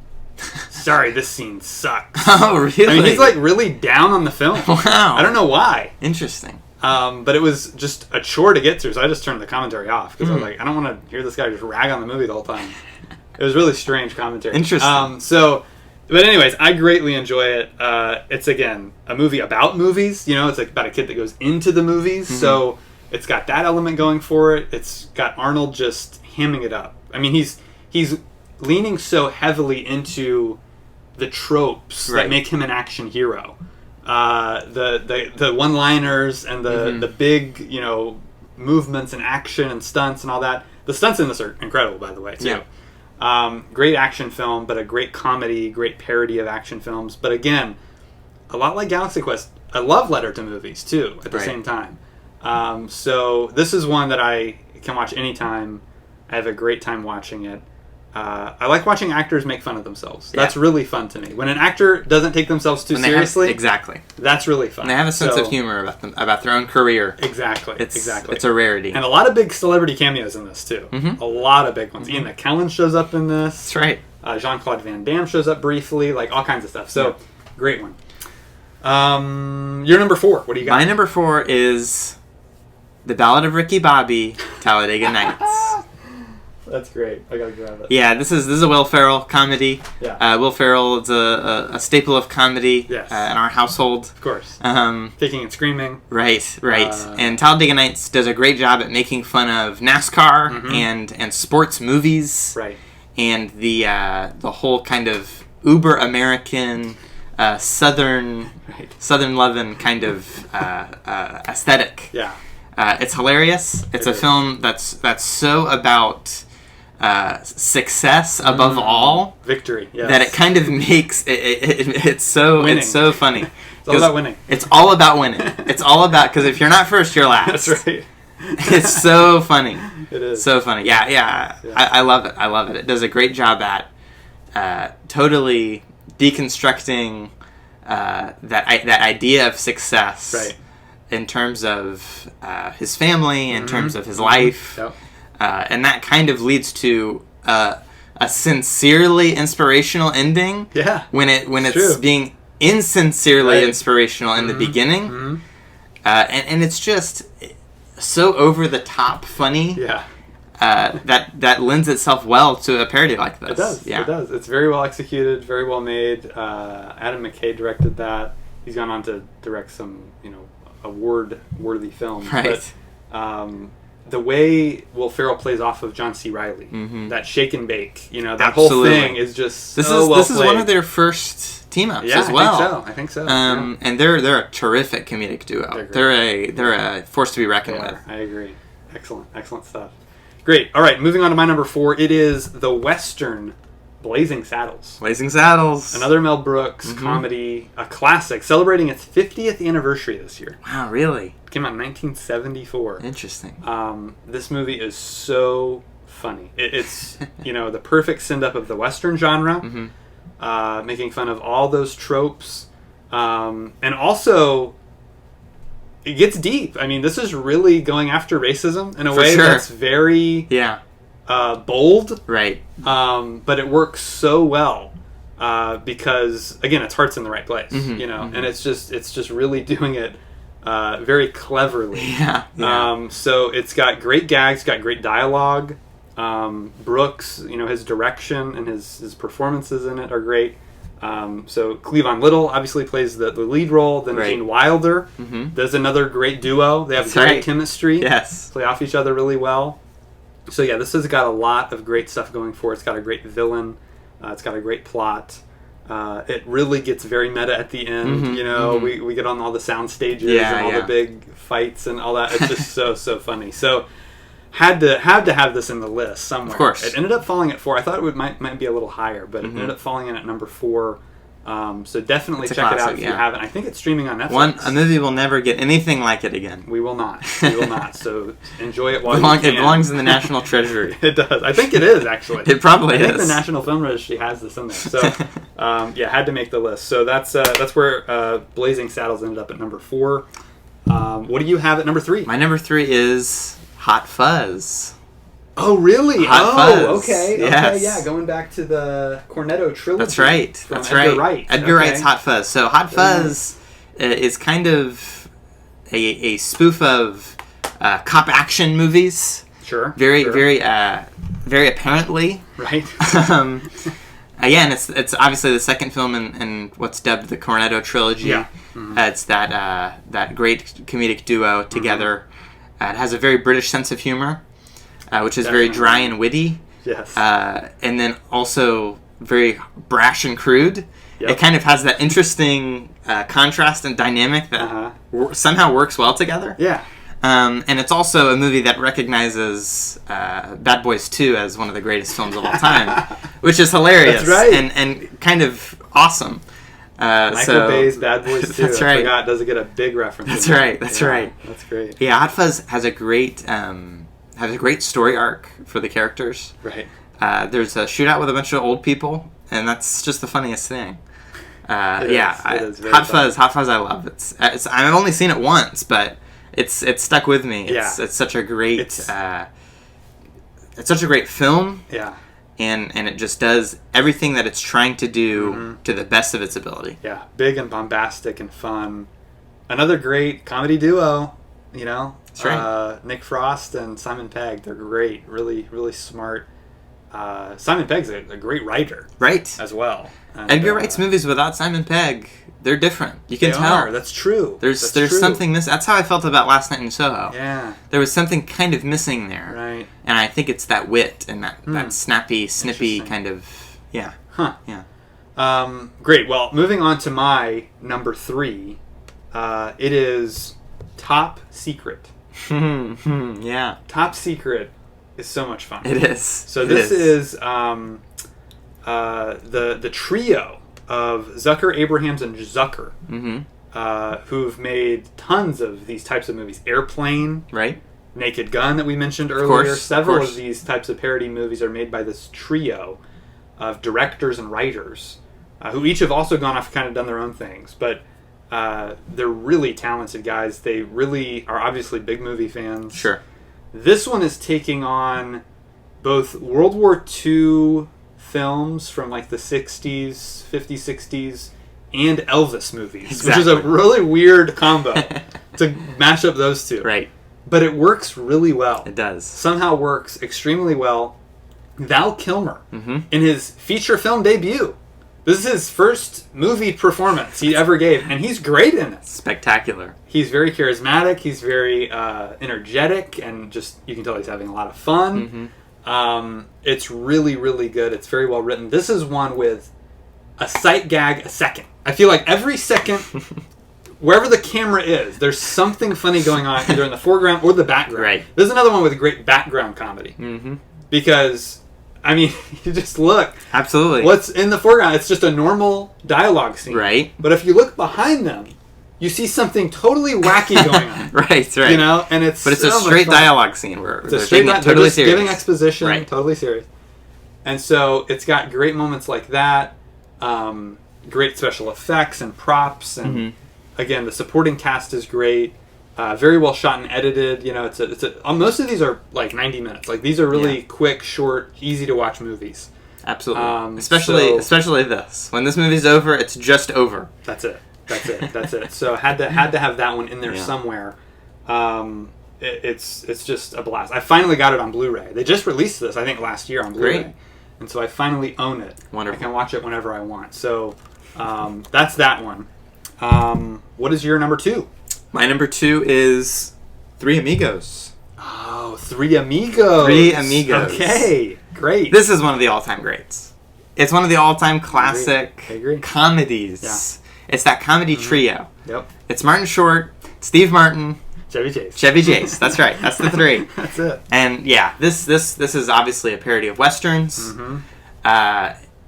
Speaker 1: Sorry, this scene sucks.
Speaker 2: Oh, really?
Speaker 1: I mean, he's like really down on the film.
Speaker 2: Wow.
Speaker 1: I don't know why.
Speaker 2: Interesting.
Speaker 1: But it was just a chore to get through, so I just turned the commentary off because I was like, I don't want to hear this guy just rag on the movie the whole time. It was really strange commentary.
Speaker 2: Interesting.
Speaker 1: But anyways, I greatly enjoy it. It's, again, a movie about movies. You know, it's like about a kid that goes into the movies. Mm-hmm. So it's got that element going for it. It's got Arnold just hamming it up. I mean, he's leaning so heavily into the tropes that make him an action hero. The one-liners and the big, you know, movements and action and stunts and all that. The stunts in this are incredible, by the way, too. Yeah. Great action film, but a great comedy, great parody of action films. But again, a lot like Galaxy Quest, a love letter to movies, too, at the same time. So this is one that I can watch anytime. I have a great time watching it. I like watching actors make fun of themselves. That's really fun to me. When an actor doesn't take themselves too seriously,
Speaker 2: exactly,
Speaker 1: that's really fun.
Speaker 2: And they have a sense of humor about their own career.
Speaker 1: Exactly, exactly.
Speaker 2: It's a rarity.
Speaker 1: And a lot of big celebrity cameos in this, too. Mm-hmm. A lot of big ones. Ian McKellen shows up in this.
Speaker 2: That's right.
Speaker 1: Jean-Claude Van Damme shows up briefly, like all kinds of stuff. So, great one. Your number 4. What do you got?
Speaker 2: My number 4 is The Ballad of Ricky Bobby, Talladega Nights.
Speaker 1: That's great. I gotta grab it.
Speaker 2: Yeah, this is a Will Ferrell comedy.
Speaker 1: Yeah.
Speaker 2: Will Ferrell is a staple of comedy in our household.
Speaker 1: Of course. Kicking and screaming.
Speaker 2: Right. And Talladega Nights does a great job at making fun of NASCAR and sports movies.
Speaker 1: Right.
Speaker 2: And the whole kind of uber American Southern loving kind of aesthetic.
Speaker 1: Yeah.
Speaker 2: It's hilarious. It's a film that's so about success above all,
Speaker 1: victory,
Speaker 2: that it kind of makes it's so
Speaker 1: winning.
Speaker 2: It's so funny.
Speaker 1: It's all about winning.
Speaker 2: It's all about winning. It's all about, because if you're not first, you're last.
Speaker 1: That's right.
Speaker 2: It's so funny.
Speaker 1: It is
Speaker 2: so funny. Yeah. I love it. I love it. It does a great job at totally deconstructing that idea of success.
Speaker 1: Right.
Speaker 2: In terms of his family, in terms of his life.
Speaker 1: Yep.
Speaker 2: And that kind of leads to a sincerely inspirational ending.
Speaker 1: Yeah.
Speaker 2: When it's being insincerely inspirational in the beginning. Mm-hmm. And it's just so over the top funny.
Speaker 1: Yeah.
Speaker 2: That lends itself well to a parody like this.
Speaker 1: It does.
Speaker 2: Yeah.
Speaker 1: It does. It's very well executed, very well made. Adam McKay directed that. He's gone on to direct some, award-worthy films.
Speaker 2: Right.
Speaker 1: But the way Will Ferrell plays off of John C. Reilly, that shake and bake, that whole thing is just
Speaker 2: this
Speaker 1: so
Speaker 2: is one of their first team-ups as well.
Speaker 1: I think so.
Speaker 2: And they're a terrific comedic duo. They're a force to be reckoned with.
Speaker 1: I agree. Excellent stuff. Great. All right, moving on to my number 4. It is the Western Blazing Saddles.
Speaker 2: Blazing Saddles.
Speaker 1: Another Mel Brooks comedy, a classic, celebrating its 50th anniversary this year.
Speaker 2: Wow, really?
Speaker 1: It came out in 1974.
Speaker 2: Interesting.
Speaker 1: This movie is so funny. It's, the perfect send-up of the Western genre, making fun of all those tropes, and also it gets deep. I mean, this is really going after racism in a way that's very... bold,
Speaker 2: right?
Speaker 1: But it works so well because again, its heart's in the right place, and it's just really doing it very cleverly. So it's got great gags, got great dialogue. Brooks, his direction and his performances in it are great. So Cleavon Little obviously plays the lead role. Then Gene Wilder does another great duo. They have great chemistry.
Speaker 2: Yes,
Speaker 1: play off each other really well. So yeah, this has got a lot of great stuff going for it. It's got a great villain. It's got a great plot. It really gets very meta at the end. We get on all the sound stages and all the big fights and all that. It's just so funny. So had to have this in the list somewhere.
Speaker 2: Of course.
Speaker 1: It ended up falling at 4. I thought it might be a little higher, but it ended up falling in at number 4. So definitely check it out if you haven't. I think it's streaming on Netflix.
Speaker 2: A movie will never get anything like it again.
Speaker 1: We will not. So enjoy it while you can.
Speaker 2: It belongs in the National Treasury.
Speaker 1: It does. I think it is, actually.
Speaker 2: It probably is.
Speaker 1: I think the National Film Registry has this in there. So, had to make the list. So that's where Blazing Saddles ended up at number 4. What do you have at number 3?
Speaker 2: My number 3 is Hot Fuzz.
Speaker 1: Oh, really?
Speaker 2: Hot Fuzz.
Speaker 1: Okay.
Speaker 2: Yes.
Speaker 1: Okay, yeah, going back to the Cornetto trilogy.
Speaker 2: That's right.
Speaker 1: From
Speaker 2: That's
Speaker 1: Edgar
Speaker 2: right.
Speaker 1: Wright.
Speaker 2: Edgar Wright's Hot Fuzz. So Hot Fuzz is kind of a spoof of cop action movies.
Speaker 1: Sure.
Speaker 2: Very apparently.
Speaker 1: Right.
Speaker 2: Again, it's obviously the second film in what's dubbed the Cornetto trilogy.
Speaker 1: Yeah. Mm-hmm.
Speaker 2: It's that great comedic duo together. It has a very British sense of humor, which is very dry and witty.
Speaker 1: Yes.
Speaker 2: And then also very brash and crude.
Speaker 1: Yep.
Speaker 2: It kind of has that interesting contrast and dynamic that somehow works well together.
Speaker 1: Yeah.
Speaker 2: And it's also a movie that recognizes Bad Boys 2 as one of the greatest films of all time, which is hilarious.
Speaker 1: That's right.
Speaker 2: And kind of awesome.
Speaker 1: Michael Bay's Bad Boys 2.
Speaker 2: That's right.
Speaker 1: I forgot. Does it get a big reference?
Speaker 2: That's right. That's right.
Speaker 1: That's great.
Speaker 2: Yeah, Hot Fuzz has a great story arc for the characters.
Speaker 1: Right.
Speaker 2: There's a shootout with a bunch of old people, and that's just the funniest thing. Hot Fuzz, I love. It's I've only seen it once, but it's stuck with me. It's such a great it's such a great film.
Speaker 1: Yeah.
Speaker 2: And it just does everything that it's trying to do to the best of its ability.
Speaker 1: Yeah, big and bombastic and fun. Another great comedy duo, you know.
Speaker 2: That's right.
Speaker 1: Nick Frost and Simon Pegg. They're great. Really, really smart. Simon Pegg's a great writer.
Speaker 2: Right.
Speaker 1: As well. And,
Speaker 2: Edgar Wright's movies without Simon Pegg, they're different. You can tell.
Speaker 1: That's true.
Speaker 2: There's something missing. That's how I felt about Last Night in Soho.
Speaker 1: Yeah.
Speaker 2: There was something kind of missing there.
Speaker 1: Right.
Speaker 2: And I think it's that wit and that snappy, snippy kind of, yeah.
Speaker 1: Huh.
Speaker 2: Yeah.
Speaker 1: Great. Well, moving on to my number 3, it is Top Secret.
Speaker 2: Yeah.
Speaker 1: Top Secret is so much fun.
Speaker 2: It is.
Speaker 1: So this is the trio of Zucker, Abrahams, and Zucker, who've made tons of these types of movies. Airplane,
Speaker 2: right?
Speaker 1: Naked Gun that we mentioned earlier. Several
Speaker 2: of
Speaker 1: these types of parody movies are made by this trio of directors and writers who each have also gone off and kind of done their own things. But they're really talented guys. They really are obviously big movie fans.
Speaker 2: Sure.
Speaker 1: This one is taking on both World War II films from like the 60s, 50s, 60s, and Elvis movies, which is a really weird combo to mash up those two.
Speaker 2: Right.
Speaker 1: But it works really well.
Speaker 2: It does.
Speaker 1: Somehow works extremely well. Val Kilmer, in his feature film debut. This is his first movie performance he ever gave, and he's great in it.
Speaker 2: Spectacular.
Speaker 1: He's very charismatic. He's very energetic, and just you can tell he's having a lot of fun. It's really, really good. It's very well written. This is one with a sight gag a second. I feel like every second, wherever the camera is, there's something funny going on, either in the foreground or the background.
Speaker 2: Right.
Speaker 1: This is another one with a great background comedy. Because, I mean, you just look.
Speaker 2: Absolutely.
Speaker 1: What's in the foreground? It's just a normal dialogue scene.
Speaker 2: Right.
Speaker 1: But if you look behind them, you see something totally wacky going on.
Speaker 2: Right.
Speaker 1: You know, and it's
Speaker 2: a straight dialogue scene where
Speaker 1: it's a straight
Speaker 2: totally serious,
Speaker 1: giving exposition, totally serious. And so it's got great moments like that, great special effects and props, and again, the supporting cast is great. Very well shot and edited. You know, most of these are like 90 minutes. Like these are really quick, short, easy to watch movies.
Speaker 2: Absolutely. Especially this. When this movie's over, it's just over.
Speaker 1: That's it. So had to have that one in there somewhere. It's just a blast. I finally got it on Blu-ray. They just released this, I think, last year on Blu-ray.
Speaker 2: Great.
Speaker 1: And so I finally own it.
Speaker 2: Wonderful.
Speaker 1: I can watch it whenever I want. So that's that one. What is your number 2?
Speaker 2: My number 2 is Three Amigos.
Speaker 1: Oh, Three Amigos.
Speaker 2: Three Amigos.
Speaker 1: Okay, great.
Speaker 2: This is one of the all-time greats. It's one of the all-time classic
Speaker 1: I agree.
Speaker 2: comedies. Yeah. It's that comedy trio.
Speaker 1: Yep.
Speaker 2: It's Martin Short, Steve Martin,
Speaker 1: Chevy Chase.
Speaker 2: That's right. That's the three.
Speaker 1: That's it.
Speaker 2: And yeah, this is obviously a parody of westerns.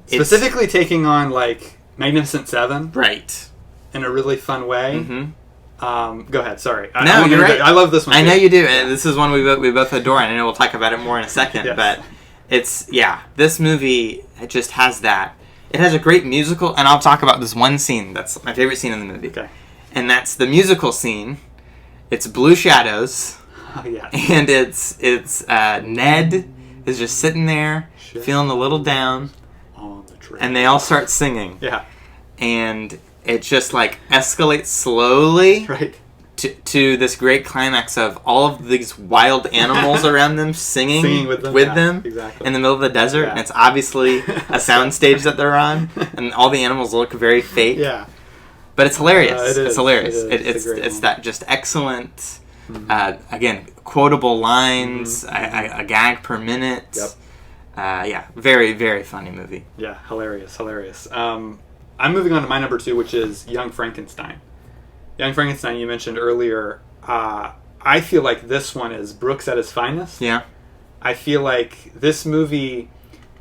Speaker 1: Specifically taking on like Magnificent Seven.
Speaker 2: Right.
Speaker 1: In a really fun way. Go ahead. Sorry.
Speaker 2: No, you're right.
Speaker 1: I love this one.
Speaker 2: I know you do. And this is one we both adore, and I know we'll talk about it more in a second.
Speaker 1: Yes.
Speaker 2: But this movie, it just has that. It has a great musical, and I'll talk about this one scene that's my favorite scene in the movie.
Speaker 1: Okay.
Speaker 2: And that's the musical scene It's blue shadows.
Speaker 1: Oh, yeah.
Speaker 2: And it's Ned is just sitting there, feeling a little down.
Speaker 1: On the train.
Speaker 2: And they all start singing.
Speaker 1: Yeah.
Speaker 2: And it just like escalates slowly.
Speaker 1: Right.
Speaker 2: To this great climax of all of these wild animals around them singing with them
Speaker 1: exactly.
Speaker 2: in the middle of the desert. Yeah. And it's obviously a soundstage that they're on. And all the animals look very fake.
Speaker 1: Yeah.
Speaker 2: But it's hilarious.
Speaker 1: It is.
Speaker 2: It's hilarious.
Speaker 1: It's
Speaker 2: that just excellent, again, quotable lines, a gag per minute.
Speaker 1: Yep.
Speaker 2: Yeah, very, very funny movie.
Speaker 1: Yeah, hilarious. I'm moving on to my number 2, which is Young Frankenstein. Young Frankenstein, you mentioned earlier. I feel like this one is Brooks at his finest.
Speaker 2: Yeah.
Speaker 1: I feel like this movie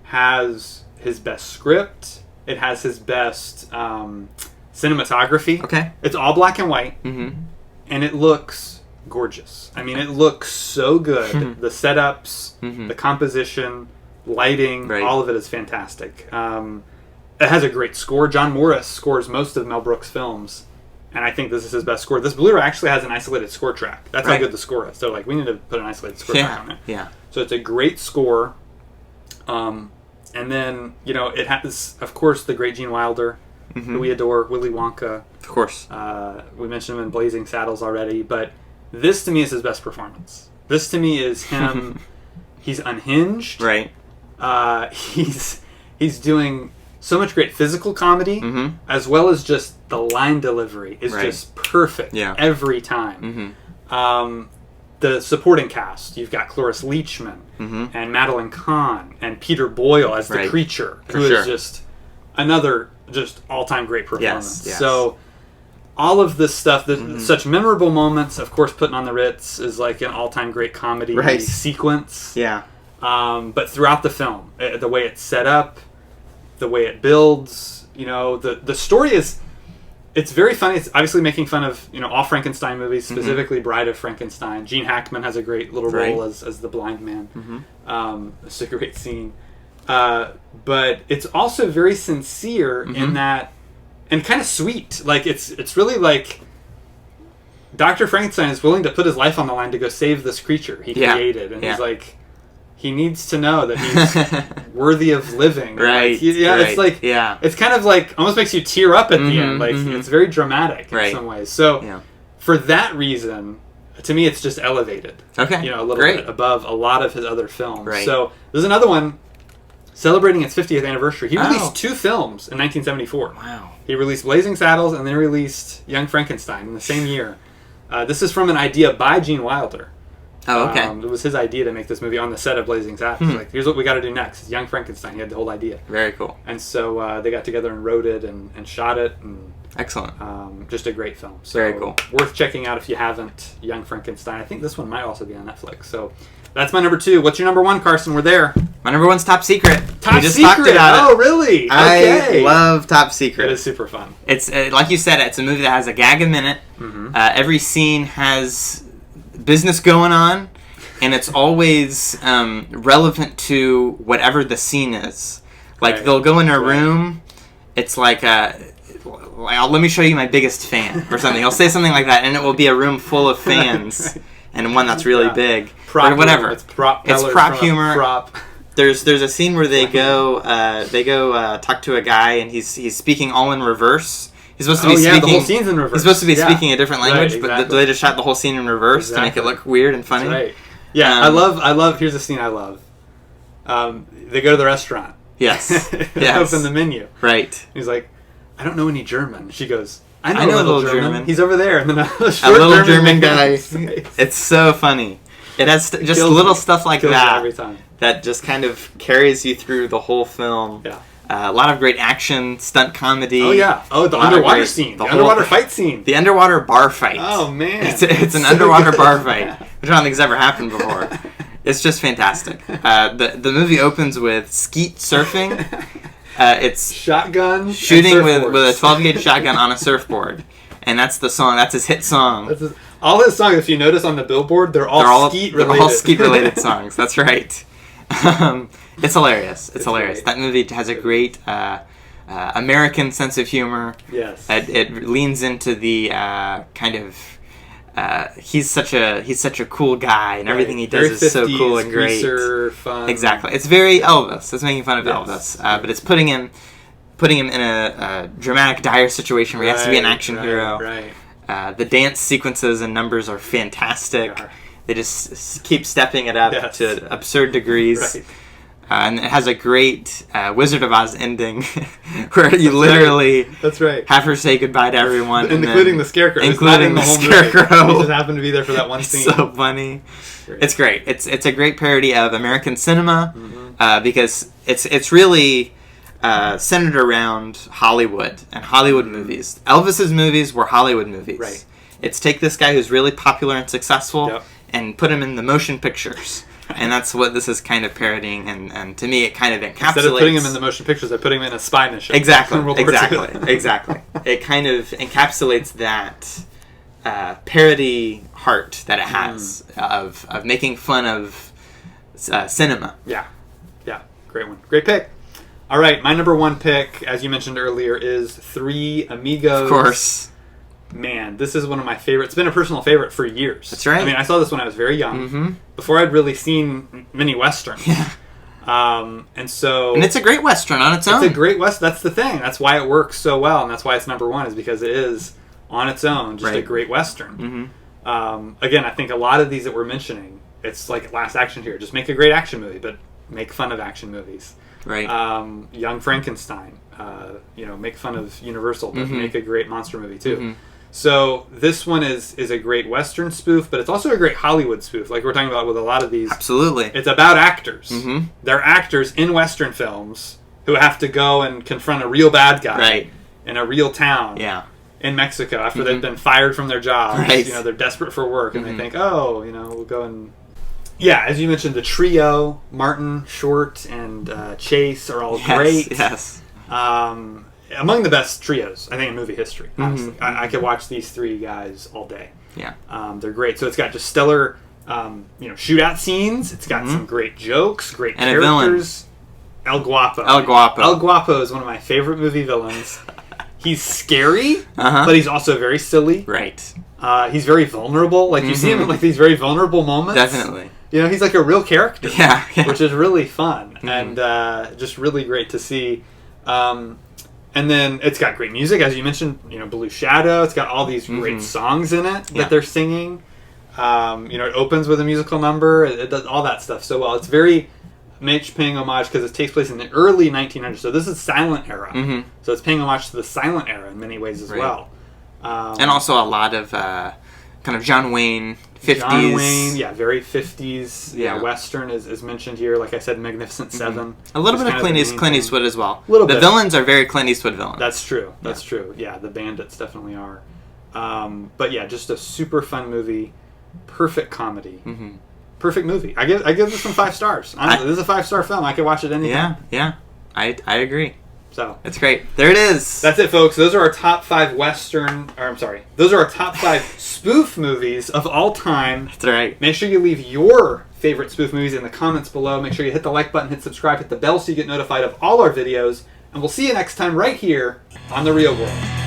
Speaker 1: has his best script. It has his best cinematography.
Speaker 2: Okay.
Speaker 1: It's all black and white.
Speaker 2: Mm-hmm.
Speaker 1: And it looks gorgeous. I mean, it looks so good. The setups, the composition, lighting, all of it is fantastic. It has a great score. John Morris scores most of Mel Brooks' films. And I think this is his best score. This Blu-ray actually has an isolated score track. That's how good the score is. So, like, we need to put an isolated score track on it.
Speaker 2: Yeah.
Speaker 1: So it's a great score. And then, it has, of course, the great Gene Wilder, who we adore, Willy Wonka.
Speaker 2: Of course.
Speaker 1: We mentioned him in Blazing Saddles already. But this, to me, is his best performance. This, to me, is him. He's unhinged.
Speaker 2: Right.
Speaker 1: He's doing so much great physical comedy, as well as just the line delivery is just perfect every time. The supporting cast, you've got Cloris Leachman and Madeline Kahn and Peter Boyle as the creature, who is just another just all-time great performance.
Speaker 2: Yes.
Speaker 1: So all of this stuff, such memorable moments, of course, Putting on the Ritz is like an all-time great comedy sequence.
Speaker 2: Yeah.
Speaker 1: But throughout the film, the way it's set up, the way it builds, the story is, it's very funny. It's obviously making fun of, all Frankenstein movies, specifically Bride of Frankenstein. Gene Hackman has a great little role as the blind man. It's a great scene. But it's also very sincere in that, and kind of sweet. Like, it's really like Dr. Frankenstein is willing to put his life on the line to go save this creature he created. And he's like, he needs to know that he's worthy of living.
Speaker 2: Right.
Speaker 1: It's like, it's kind of like, almost makes you tear up at the end. Like, it's very dramatic in some ways. So, for that reason, to me, it's just elevated.
Speaker 2: Okay.
Speaker 1: A little bit above a lot of his other films. Right. So, there's another one celebrating its 50th anniversary. He released 2 films in 1974.
Speaker 2: Wow.
Speaker 1: He released Blazing Saddles and then released Young Frankenstein in the same year. This is from an idea by Gene Wilder.
Speaker 2: Oh, okay.
Speaker 1: It was his idea to make this movie on the set of Blazing Saddles. Like, here's what we got to do next. It's Young Frankenstein. He had the whole idea.
Speaker 2: Very cool.
Speaker 1: And so they got together and wrote it and shot it. And,
Speaker 2: excellent.
Speaker 1: Just a great film. So,
Speaker 2: very cool.
Speaker 1: Worth checking out if you haven't. Young Frankenstein. I think this one might also be on Netflix. So that's my number 2. What's your number 1, Carson? We're there.
Speaker 2: My number 1's Top Secret.
Speaker 1: Top Secret. Talked about it. Really? Okay.
Speaker 2: I love Top Secret.
Speaker 1: It is super fun.
Speaker 2: It's like you said. It's a movie that has a gag a minute. Every scene has business going on. And it's always relevant to whatever the scene is. Like, they'll go in a room, it's like, let me show you my biggest fan, or something. He'll say something like that, and it will be a room full of fans, and one that's really big. Or whatever.
Speaker 1: It's prop
Speaker 2: humor.
Speaker 1: Prop.
Speaker 2: There's a scene where they go talk to a guy, and he's speaking all in reverse. He's supposed to be speaking.
Speaker 1: The whole scene's in reverse.
Speaker 2: He's supposed to be speaking a different language, but they just shot the whole scene in reverse to make it look weird and funny.
Speaker 1: That's right. Yeah, I love. Here's a scene I love. They go to the restaurant.
Speaker 2: Yes.
Speaker 1: Open the menu.
Speaker 2: Right.
Speaker 1: He's like, I don't know any German. She goes, I know a little German. He's over there. And then a
Speaker 2: little German guy. It's so funny. It has just little stuff like that
Speaker 1: every time.
Speaker 2: That just kind of carries you through the whole film.
Speaker 1: Yeah.
Speaker 2: A lot of great action, stunt comedy.
Speaker 1: Oh, yeah. Oh, the underwater scene. The underwater fight scene.
Speaker 2: The underwater bar fight.
Speaker 1: Oh, man.
Speaker 2: It's an underwater bar fight, which I don't think has ever happened before. It's just fantastic. The movie opens with skeet surfing. It's
Speaker 1: shotgun
Speaker 2: shooting with a 12-gauge shotgun on a surfboard. And that's the song. That's his hit song.
Speaker 1: All his songs, if you notice on the billboard, they're all skeet-related.
Speaker 2: They're all skeet-related songs. That's right. It's hilarious. It's hilarious. Great. That movie has a great American sense of humor.
Speaker 1: Yes.
Speaker 2: It leans into the kind of he's such a cool guy, and everything he does
Speaker 1: very
Speaker 2: is so cool and great.
Speaker 1: Greaser, fun.
Speaker 2: Exactly, it's very Elvis. It's making fun of Elvis, but it's putting him in a dramatic, dire situation where he has to be an action hero.
Speaker 1: Right.
Speaker 2: The dance sequences and numbers are fantastic. They just keep stepping it up to absurd degrees.
Speaker 1: Right.
Speaker 2: And it has a great Wizard of Oz ending where you literally have her say goodbye to everyone.
Speaker 1: Including the Scarecrow.
Speaker 2: Including the Scarecrow.
Speaker 1: He just happened to be there for that one scene.
Speaker 2: So funny. It's great. It's a great parody of American cinema because it's really centered around Hollywood and Hollywood movies. Elvis's movies were Hollywood movies.
Speaker 1: Right.
Speaker 2: It's take this guy who's really popular and successful and put him in the motion pictures. And that's what this is kind of parodying, and to me it kind of encapsulates... Instead of
Speaker 1: putting him in the motion pictures, they put him in a spy mission.
Speaker 2: Exactly. It kind of encapsulates that parody heart that it has of making fun of cinema.
Speaker 1: Yeah. Great one. Great pick. All right, my number one pick, as you mentioned earlier, is Three Amigos.
Speaker 2: Of course.
Speaker 1: Man, this is one of my favorites. It's been a personal favorite for years.
Speaker 2: That's right.
Speaker 1: I mean, I saw this when I was very young, before I'd really seen many westerns.
Speaker 2: Yeah.
Speaker 1: And
Speaker 2: it's a great western on its own.
Speaker 1: It's a great western. That's the thing. That's why it works so well, and that's why it's number one, is because it is, on its own, just a great western. Again, I think a lot of these that we're mentioning, it's like Last Action Hero. Just make a great action movie, but make fun of action movies.
Speaker 2: Right.
Speaker 1: Young Frankenstein. Make fun of Universal, but make a great monster movie too. So this one is a great Western spoof, but it's also a great Hollywood spoof, like we're talking about with a lot of these.
Speaker 2: Absolutely.
Speaker 1: It's about actors. They're actors in Western films who have to go and confront a real bad guy in a real town in Mexico after they've been fired from their jobs.
Speaker 2: Right.
Speaker 1: They're desperate for work, and they think, we'll go and... Yeah, as you mentioned, the trio, Martin, Short, and Chase, are all great.
Speaker 2: Yes.
Speaker 1: Among the best trios, I think, in movie history, honestly. I could watch these three guys all day.
Speaker 2: Yeah.
Speaker 1: They're great. So it's got just stellar, shootout scenes. It's got some great jokes, great
Speaker 2: and
Speaker 1: characters. El Guapo. El Guapo is one of my favorite movie villains. He's scary, but he's also very silly.
Speaker 2: Right.
Speaker 1: He's very vulnerable. Like, you see him in like these very vulnerable moments.
Speaker 2: Definitely.
Speaker 1: He's like a real character.
Speaker 2: Yeah.
Speaker 1: Which is really fun and just really great to see. And then it's got great music, as you mentioned, Blue Shadow. It's got all these great songs in it that they're singing. It opens with a musical number. It does all that stuff so well. It's very much paying homage because it takes place in the early 1900s. So this is silent era. So it's paying homage to the silent era in many ways as well.
Speaker 2: And also a lot of kind of John Wayne 50s.
Speaker 1: John Wayne, very 50s. Western is mentioned here. Like I said, Magnificent Seven.
Speaker 2: A little bit of Clint Eastwood as well.
Speaker 1: The
Speaker 2: villains are very Clint Eastwood villains.
Speaker 1: That's true. That's true. Yeah, the bandits definitely are. But yeah, just a super fun movie. Perfect comedy. Perfect movie. I give this one 5 stars. Honestly, this is a 5-star film. I could watch it anytime.
Speaker 2: Yeah. I agree.
Speaker 1: So
Speaker 2: that's great. There it is.
Speaker 1: That's it, folks. Those are our top 5 those are our top 5 spoof movies of all time.
Speaker 2: That's right.
Speaker 1: Make sure you leave your favorite spoof movies in the comments below. Make sure you hit the like button, hit subscribe, hit the bell so you get notified of all our videos. And we'll see you next time right here on The Real World.